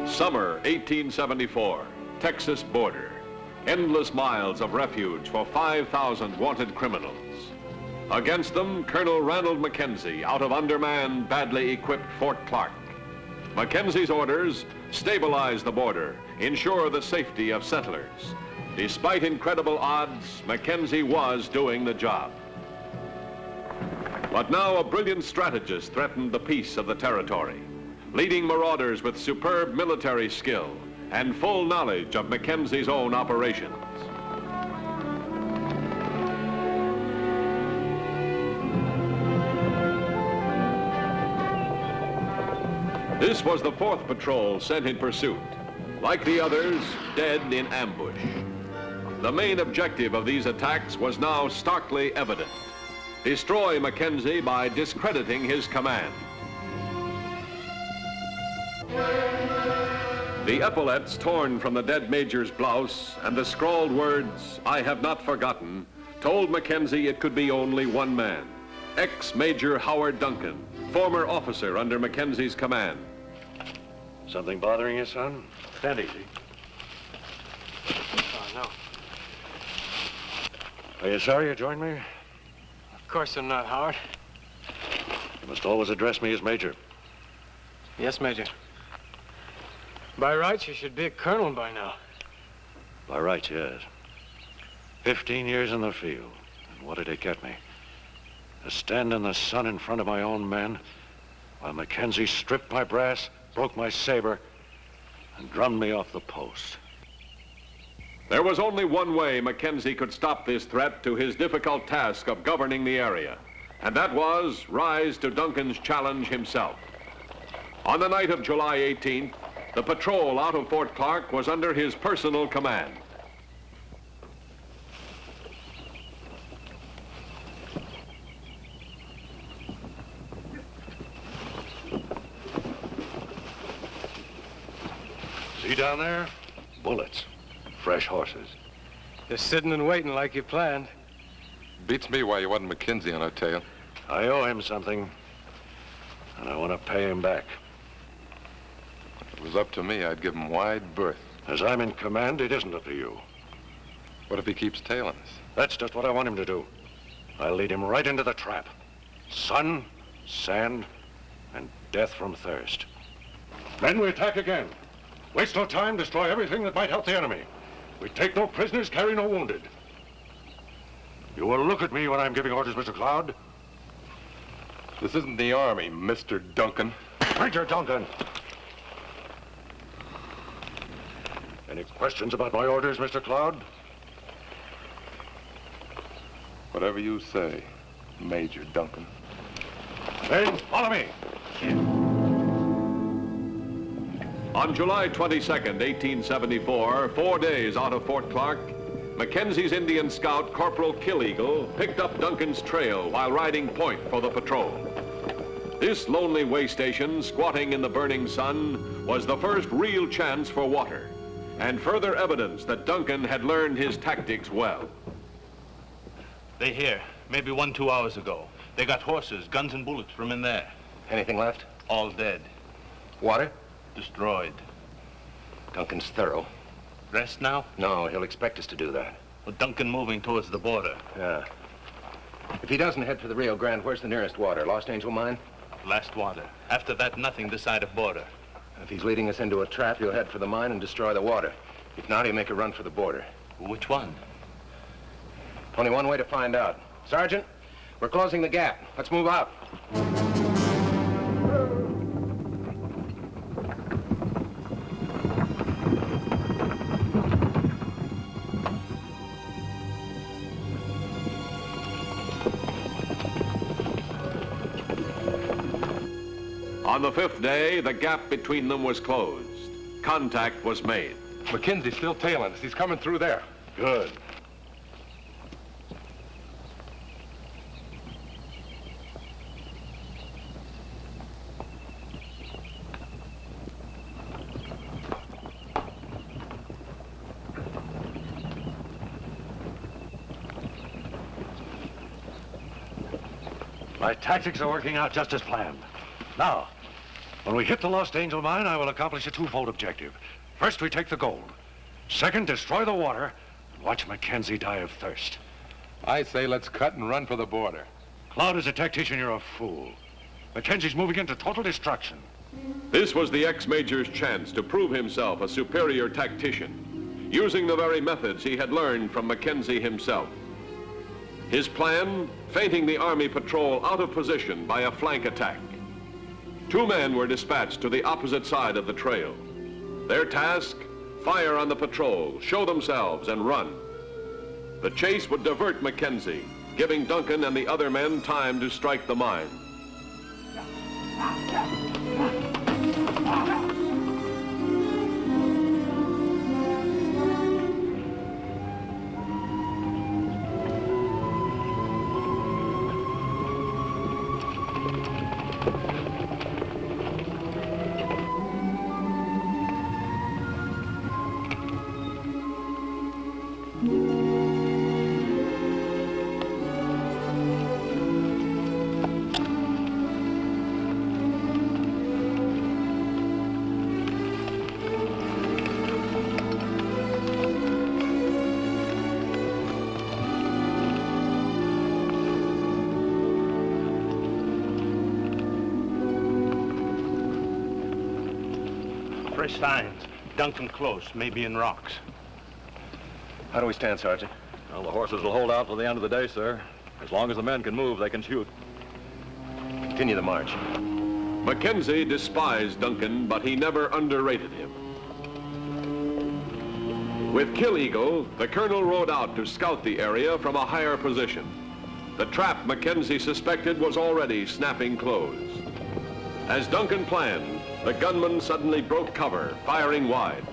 Summer 1874, Texas border. Endless miles of refuge for 5,000 wanted criminals. Against them, Colonel Ranald Mackenzie out of undermanned, badly equipped Fort Clark. Mackenzie's orders: stabilize the border, ensure the safety of settlers. Despite incredible odds, Mackenzie was doing the job. But now a brilliant strategist threatened the peace of the territory, leading marauders with superb military skill and full knowledge of Mackenzie's own operations. This was the 4th patrol sent in pursuit. Like the others, dead in ambush. The main objective of these attacks was now starkly evident: destroy Mackenzie by discrediting his command. The epaulets torn from the dead major's blouse and the scrawled words, "I have not forgotten," told Mackenzie it could be only one man: ex-Major Howard Duncan, former officer under Mackenzie's command. Something bothering you, son? Stand easy. Oh, no. Are you sorry you joined me? Of course I'm not, Howard. You must always address me as Major. Yes, Major. By rights, you should be a colonel by now. By rights, yes. 15 years in the field. And what did it get me? To stand in the sun in front of my own men while Mackenzie stripped my brass, broke my saber, and drummed me off the post. There was only one way Mackenzie could stop this threat to his difficult task of governing the area, and that was rise to Duncan's challenge himself. On the night of July 18th, the patrol out of Fort Clark was under his personal command. See down there? Bullets. Fresh horses. Just sitting and waiting like you planned. Beats me why you wasn't Mackenzie on our tail. I owe him something, and I want to pay him back. If it was up to me, I'd give him wide berth. As I'm in command, it isn't up to you. What if he keeps tailing us? That's just what I want him to do. I'll lead him right into the trap. Sun, sand, and death from thirst. Then we attack again. Waste no time, destroy everything that might help the enemy. We take no prisoners, carry no wounded. You will look at me when I'm giving orders, Mr. Cloud. This isn't the Army, Mr. Duncan. Major Duncan. Any questions about my orders, Mr. Cloud? Whatever you say, Major Duncan. Then follow me. On July 22nd, 1874, 4 days out of Fort Clark, Mackenzie's Indian scout, Corporal Killeagle, picked up Duncan's trail while riding point for the patrol. This lonely way station, squatting in the burning sun, was the first real chance for water, and further evidence that Duncan had learned his tactics well. They here, maybe 1-2 hours ago. They got horses, guns, and bullets from in there. Anything left? All dead. Water? Destroyed. Duncan's thorough. Rest now? No, he'll expect us to do that. Well, Duncan moving towards the border. Yeah. If he doesn't head for the Rio Grande, where's the nearest water? Lost Angel Mine? Last water. After that, nothing this side of border. If he's leading us into a trap, he'll head for the mine and destroy the water. If not, he'll make a run for the border. Which one? Only one way to find out. Sergeant, we're closing the gap. Let's move out. On the 5th day, the gap between them was closed. Contact was made. Mackenzie's still tailing us. He's coming through there. Good. My tactics are working out just as planned. Now, when we hit the Lost Angel mine, I will accomplish a twofold objective. First, we take the gold. Second, destroy the water and watch Mackenzie die of thirst. I say let's cut and run for the border. Cloud, as a tactician, you're a fool. Mackenzie's moving into total destruction. This was the ex-major's chance to prove himself a superior tactician, using the very methods he had learned from Mackenzie himself. His plan, feinting the Army patrol out of position by a flank attack. 2 men were dispatched to the opposite side of the trail. Their task, fire on the patrol, show themselves, and run. The chase would divert Mackenzie, giving Duncan and the other men time to strike the mine. Fresh signs. Duncan close, maybe in rocks. How do we stand, Sergeant? Well, the horses will hold out till the end of the day, sir. As long as the men can move, they can shoot. Continue the march. Mackenzie despised Duncan, but he never underrated him. With Kill Eagle, the colonel rode out to scout the area from a higher position. The trap Mackenzie suspected was already snapping closed. As Duncan planned, the gunman suddenly broke cover, firing wide.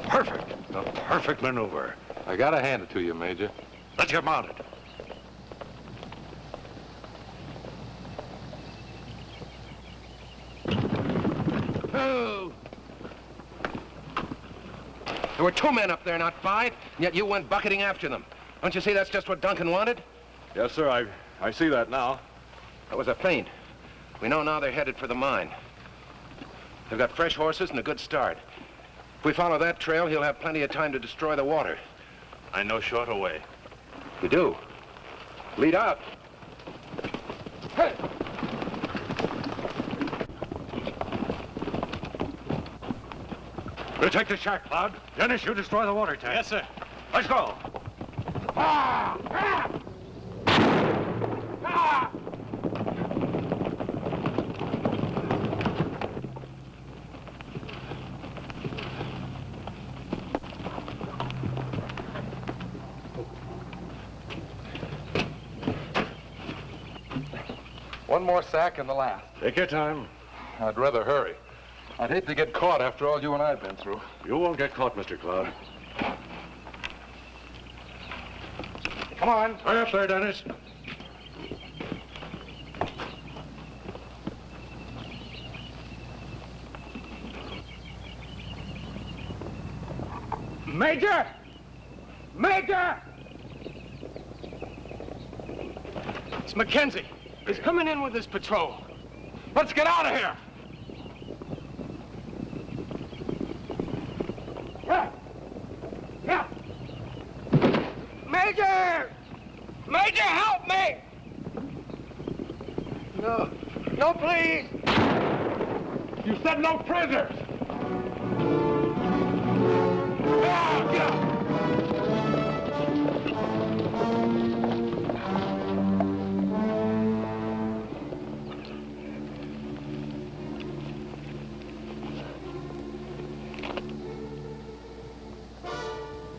Perfect. A perfect maneuver. I gotta hand it to you, Major. Let's get mounted. Oh! There were 2 men up there, not 5, and yet you went bucketing after them. Don't you see that's just what Duncan wanted? Yes, sir, I see that now. That was a feint. We know now they're headed for the mine. They've got fresh horses and a good start. If we follow that trail, he'll have plenty of time to destroy the water. I know shorter way. You do? Lead out. Hey! We'll take the shack, Cloud. Dennis, you destroy the water tank. Yes, sir. Let's go. Ah! Ah! Ah! One more sack and the last. Take your time. I'd rather hurry. I'd hate to get caught after all you and I've been through. You won't get caught, Mr. Cloud. Come on. Hurry up there, Dennis. Major! Major! It's Mackenzie. He's coming in with his patrol. Let's get out of here! Yeah. Yeah. Major! Major, help me! No. No, please! You said no prisoners! Ah, get up!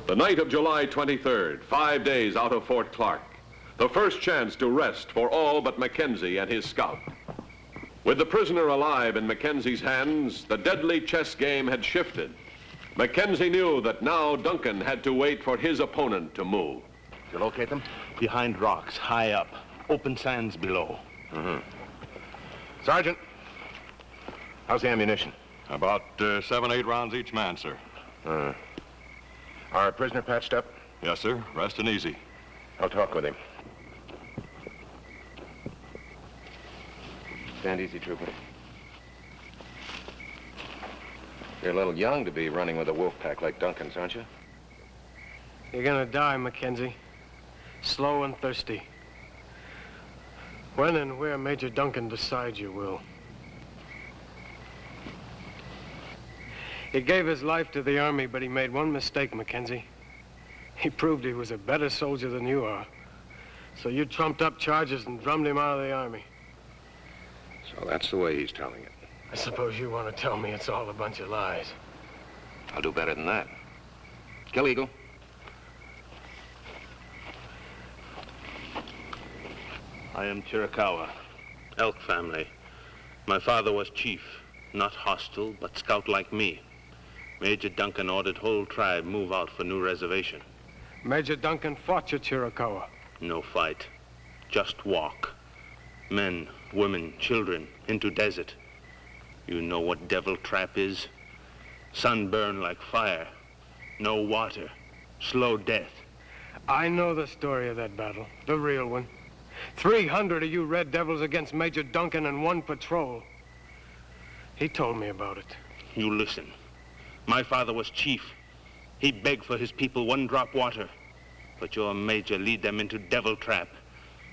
The night of July 23rd, 5 days out of Fort Clark, the first chance to rest for all but Mackenzie and his scout. With the prisoner alive in Mackenzie's hands, the deadly chess game had shifted. Mackenzie knew that now Duncan had to wait for his opponent to move. Did you locate them? Behind rocks, high up. Open sands below. Sergeant, how's the ammunition? About 7, 8 rounds each man, sir. Our prisoner patched up? Yes, sir. Resting easy. I'll talk with him. Stand easy, trooper. You're a little young to be running with a wolf pack like Duncan's, aren't you? You're gonna die, Mackenzie. Slow and thirsty. When and where Major Duncan decides you will. He gave his life to the Army, but he made one mistake, Mackenzie. He proved he was a better soldier than you are. So you trumped up charges and drummed him out of the Army. So that's the way he's telling it. I suppose you want to tell me it's all a bunch of lies. I'll do better than that. Kill Eagle. I am Chiricahua, Elk family. My father was chief, not hostile, but scout like me. Major Duncan ordered whole tribe move out for new reservation. Major Duncan fought your Chiricahua. No fight, just walk. Men, women, children, into desert. You know what devil trap is? Sunburn like fire, no water, slow death. I know the story of that battle, the real one. 300 of you Red Devils against Major Duncan and 1 patrol. He told me about it. You listen. My father was chief. He begged for his people 1 drop water. But your major lead them into devil trap.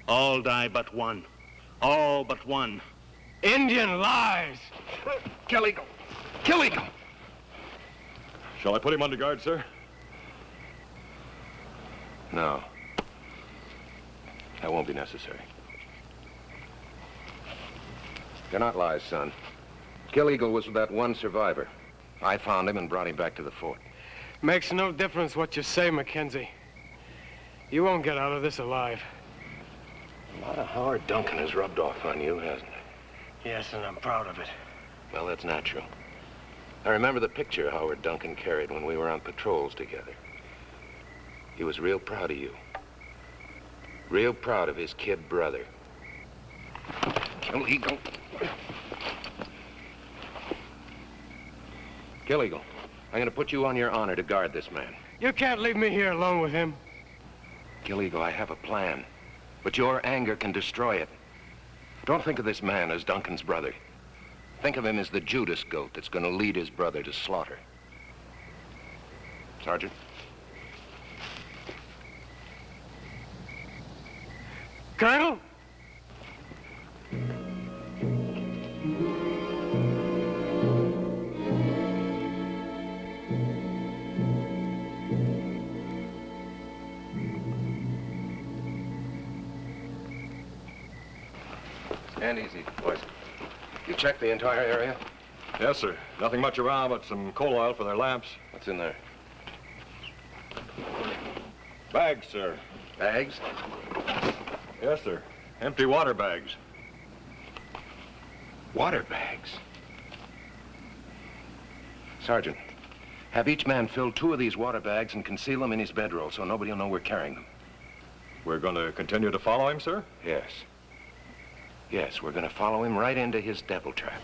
All die but 1. All but 1. Indian lies! Kill Eagle! Kill Eagle! Shall I put him under guard, sir? No. That won't be necessary. They're not lies, son. Kill Eagle was with that 1 survivor. I found him and brought him back to the fort. Makes no difference what you say, Mackenzie. You won't get out of this alive. A lot of Howard Duncan has rubbed off on you, hasn't he? Yes, and I'm proud of it. Well, that's natural. I remember the picture Howard Duncan carried when we were on patrols together. He was real proud of you. Real proud of his kid brother. Kill Eagle. Kill Eagle. I'm going to put you on your honor to guard this man. You can't leave me here alone with him. Kill Eagle, I have a plan. But your anger can destroy it. Don't think of this man as Duncan's brother. Think of him as the Judas goat that's going to lead his brother to slaughter. Sergeant? Colonel? Stand easy, boys. You checked the entire area? Yes, sir. Nothing much around but some coal oil for their lamps. What's in there? Bags, sir. Bags? Yes, sir. Empty water bags. Water bags? Sergeant, have each man fill 2 of these water bags and conceal them in his bedroll so nobody will know we're carrying them. We're going to continue to follow him, sir? Yes. Yes, we're going to follow him right into his devil trap.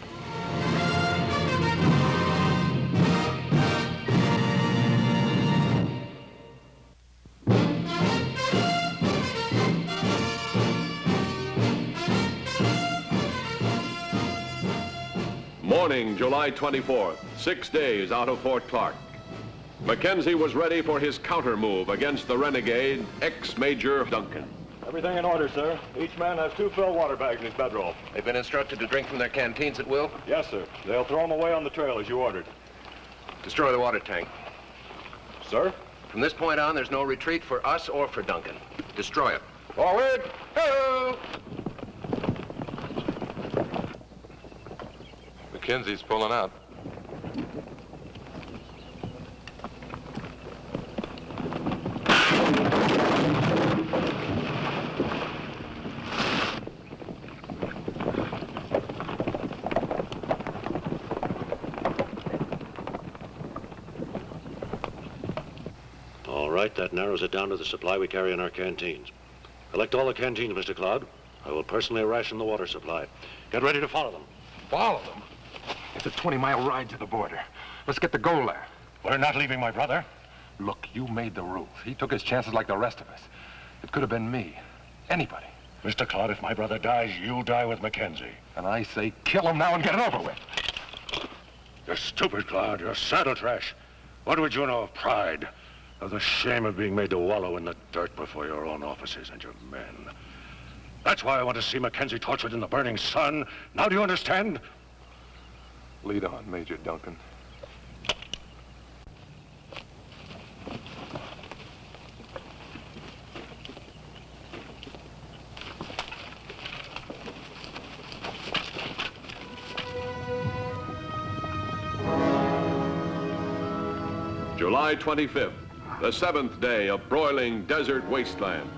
Morning, July 24th, 6 days out of Fort Clark. Mackenzie was ready for his counter move against the renegade, ex-Major Duncan. Everything in order, sir. Each man has 2 filled water bags in his bedroll. They've been instructed to drink from their canteens at will? Yes, sir. They'll throw them away on the trail as you ordered. Destroy the water tank. Sir? From this point on, there's no retreat for us or for Duncan. Destroy it. Forward! Hello! Mackenzie's pulling out. That narrows it down to the supply we carry in our canteens. Collect all the canteens, Mr. Cloud. I will personally ration the water supply. Get ready to follow them. Follow them? It's a 20-mile ride to the border. Let's get the goal there. We're not leaving, my brother. Look, you made the rules. He took his chances like the rest of us. It could have been me. Anybody. Mr. Cloud, if my brother dies, you'll die with Mackenzie. And I say kill him now and get it over with. You're stupid, Cloud. You're saddle trash. What would you know of pride? Of the shame of being made to wallow in the dirt before your own officers and your men. That's why I want to see Mackenzie tortured in the burning sun. Now do you understand? Lead on, Major Duncan. July 25th, the 7th day of broiling desert wasteland.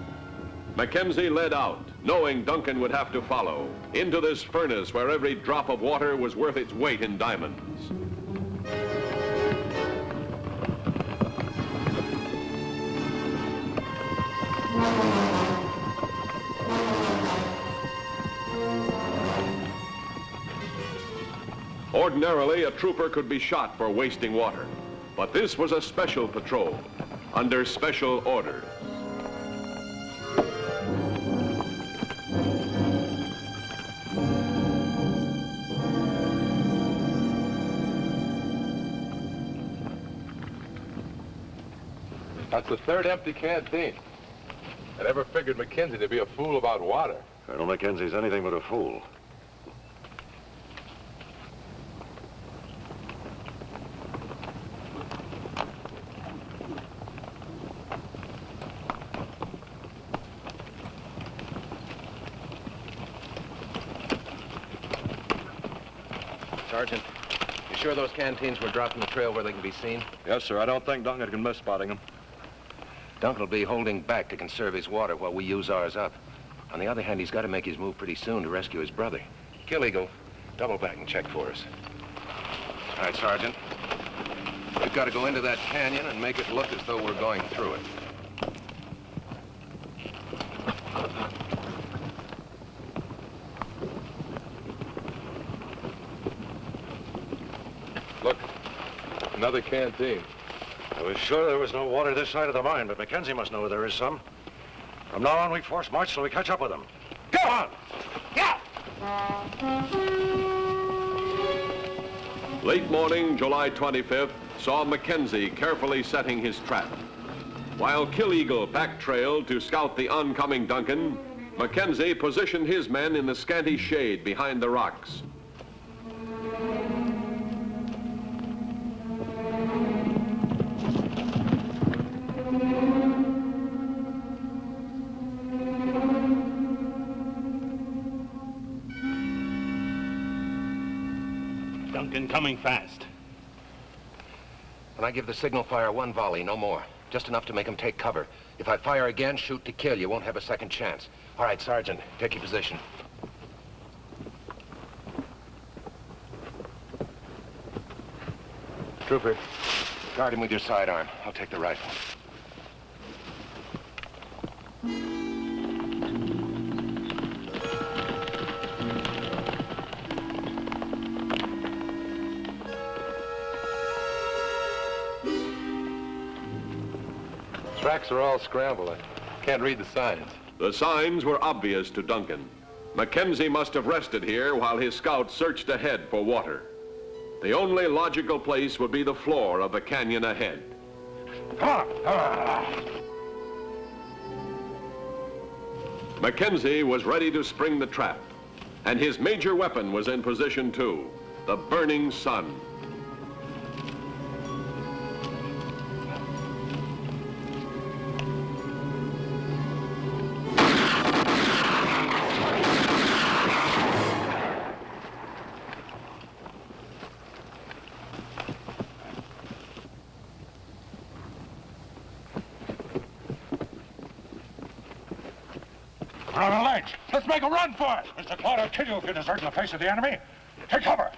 Mackenzie led out, knowing Duncan would have to follow, into this furnace where every drop of water was worth its weight in diamonds. Ordinarily, a trooper could be shot for wasting water, but this was a special patrol, under special orders. That's the third empty canteen. I never figured Mackenzie to be a fool about water. Colonel Mackenzie's anything but a fool. Sergeant, you sure those canteens were dropped in the trail where they can be seen? Yes, sir. I don't think Duncan can miss spotting them. Duncan will be holding back to conserve his water while we use ours up. On the other hand, he's got to make his move pretty soon to rescue his brother. Kill Eagle, double back and check for us. All right, Sergeant. We've got to go into that canyon and make it look as though we're going through it. Look, another canteen. I was sure there was no water this side of the mine, but Mackenzie must know there is some. From now on, we force march till we catch up with them. Go on! Yeah! Late morning, July 25th, saw Mackenzie carefully setting his trap. While Kill Eagle back-trailed to scout the oncoming Duncan, Mackenzie positioned his men in the scanty shade behind the rocks. Duncan coming fast. When I give the signal, fire one volley, no more. Just enough to make him take cover. If I fire again, shoot to kill. You won't have a second chance. All right, Sergeant, take your position. Trooper, guard him with your sidearm. I'll take the rifle. Tracks are all scrambled. I can't read the signs. The signs were obvious to Duncan. Mackenzie must have rested here while his scouts searched ahead for water. The only logical place would be the floor of the canyon ahead. Mackenzie was ready to spring the trap, and his major weapon was in position too, the burning sun. We're on a ledge. Let's make a run for it. Mr. Cloud, I'll kill you if you desert in the face of the enemy. Take cover.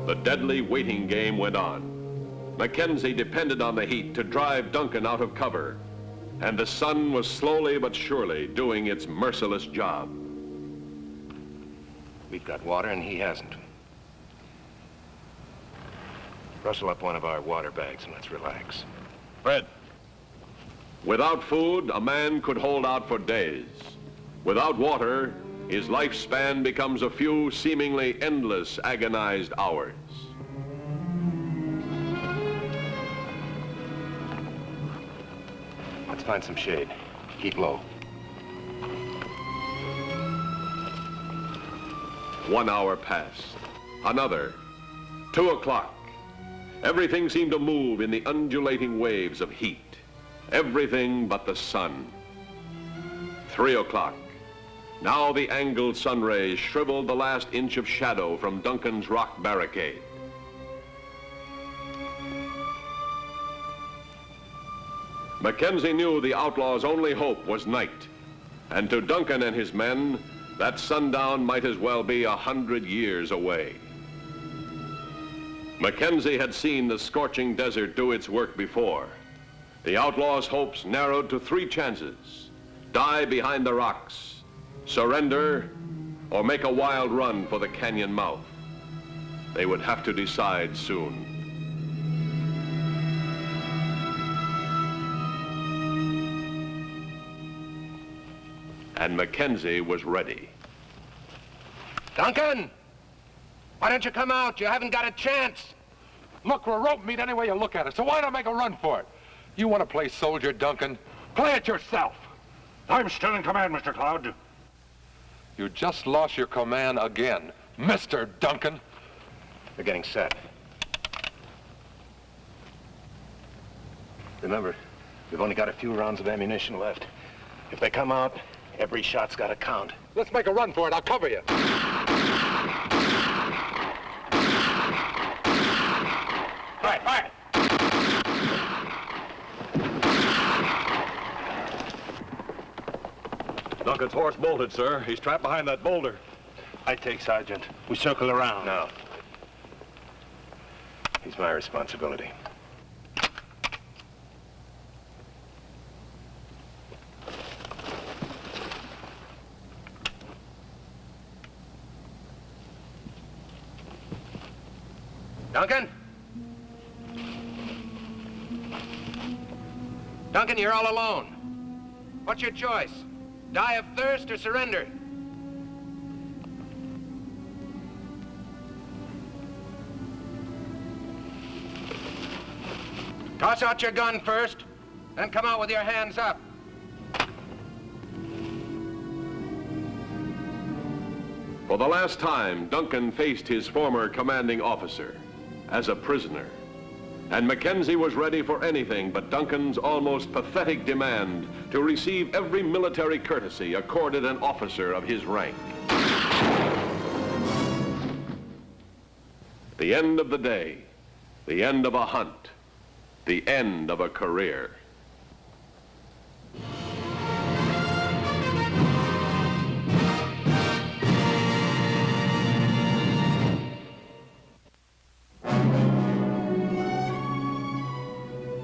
The deadly waiting game went on. Mackenzie depended on the heat to drive Duncan out of cover, and the sun was slowly but surely doing its merciless job. We've got water and he hasn't. Rustle up one of our water bags and let's relax. Fred. Without food, a man could hold out for days. Without water, his lifespan becomes a few seemingly endless, agonized hours. Let's find some shade. Keep low. 1 hour passed. Another. 2 o'clock. Everything seemed to move in the undulating waves of heat. Everything but the sun. 3 o'clock. Now the angled sun rays shriveled the last inch of shadow from Duncan's rock barricade. Mackenzie knew the outlaws' only hope was night. And to Duncan and his men, that sundown might as well be 100 years away. Mackenzie had seen the scorching desert do its work before. The outlaws' hopes narrowed to 3 chances: die behind the rocks, surrender, or make a wild run for the canyon mouth. They would have to decide soon. And Mackenzie was ready. Duncan! Why don't you come out? You haven't got a chance. Look, we're rope meat any way you look at it, so why not make a run for it? You want to play soldier, Duncan? Play it yourself. I'm still in command, Mr. Cloud. You just lost your command again, Mr. Duncan. They're getting set. Remember, we've only got a few rounds of ammunition left. If they come out, every shot's got to count. Let's make a run for it. I'll cover you. Fire, fire! Duncan's horse bolted, sir. He's trapped behind that boulder. I take Sergeant. We circle around. No. He's my responsibility. Duncan? Duncan, you're all alone. What's your choice? Die of thirst or surrender? Toss out your gun first, then come out with your hands up. For the last time, Duncan faced his former commanding officer as a prisoner. And Mackenzie was ready for anything but Duncan's almost pathetic demand to receive every military courtesy accorded an officer of his rank. The end of the day, the end of a hunt, the end of a career.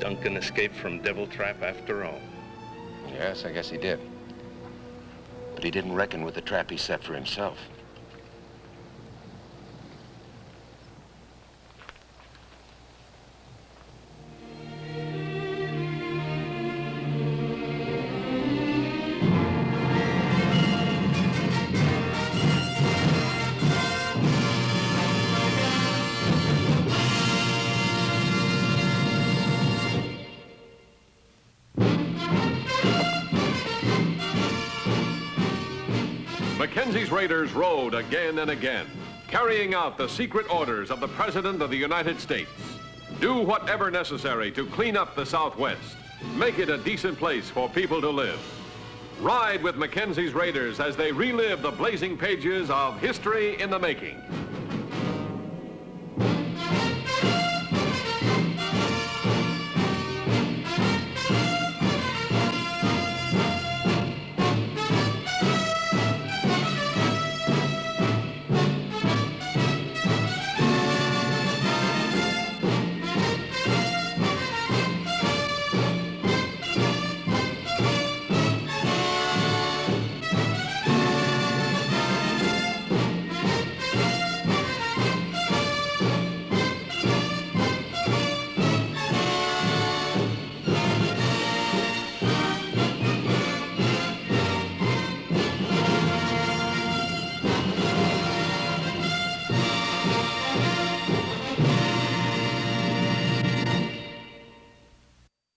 Duncan escaped from Devil Trap after all. Yes, I guess he did. But he didn't reckon with the trap he set for himself. Mackenzie's raiders rode again and again, carrying out the secret orders of the President of the United States. Do whatever necessary to clean up the Southwest, make it a decent place for people to live. Ride with Mackenzie's raiders as they relive the blazing pages of history in the making.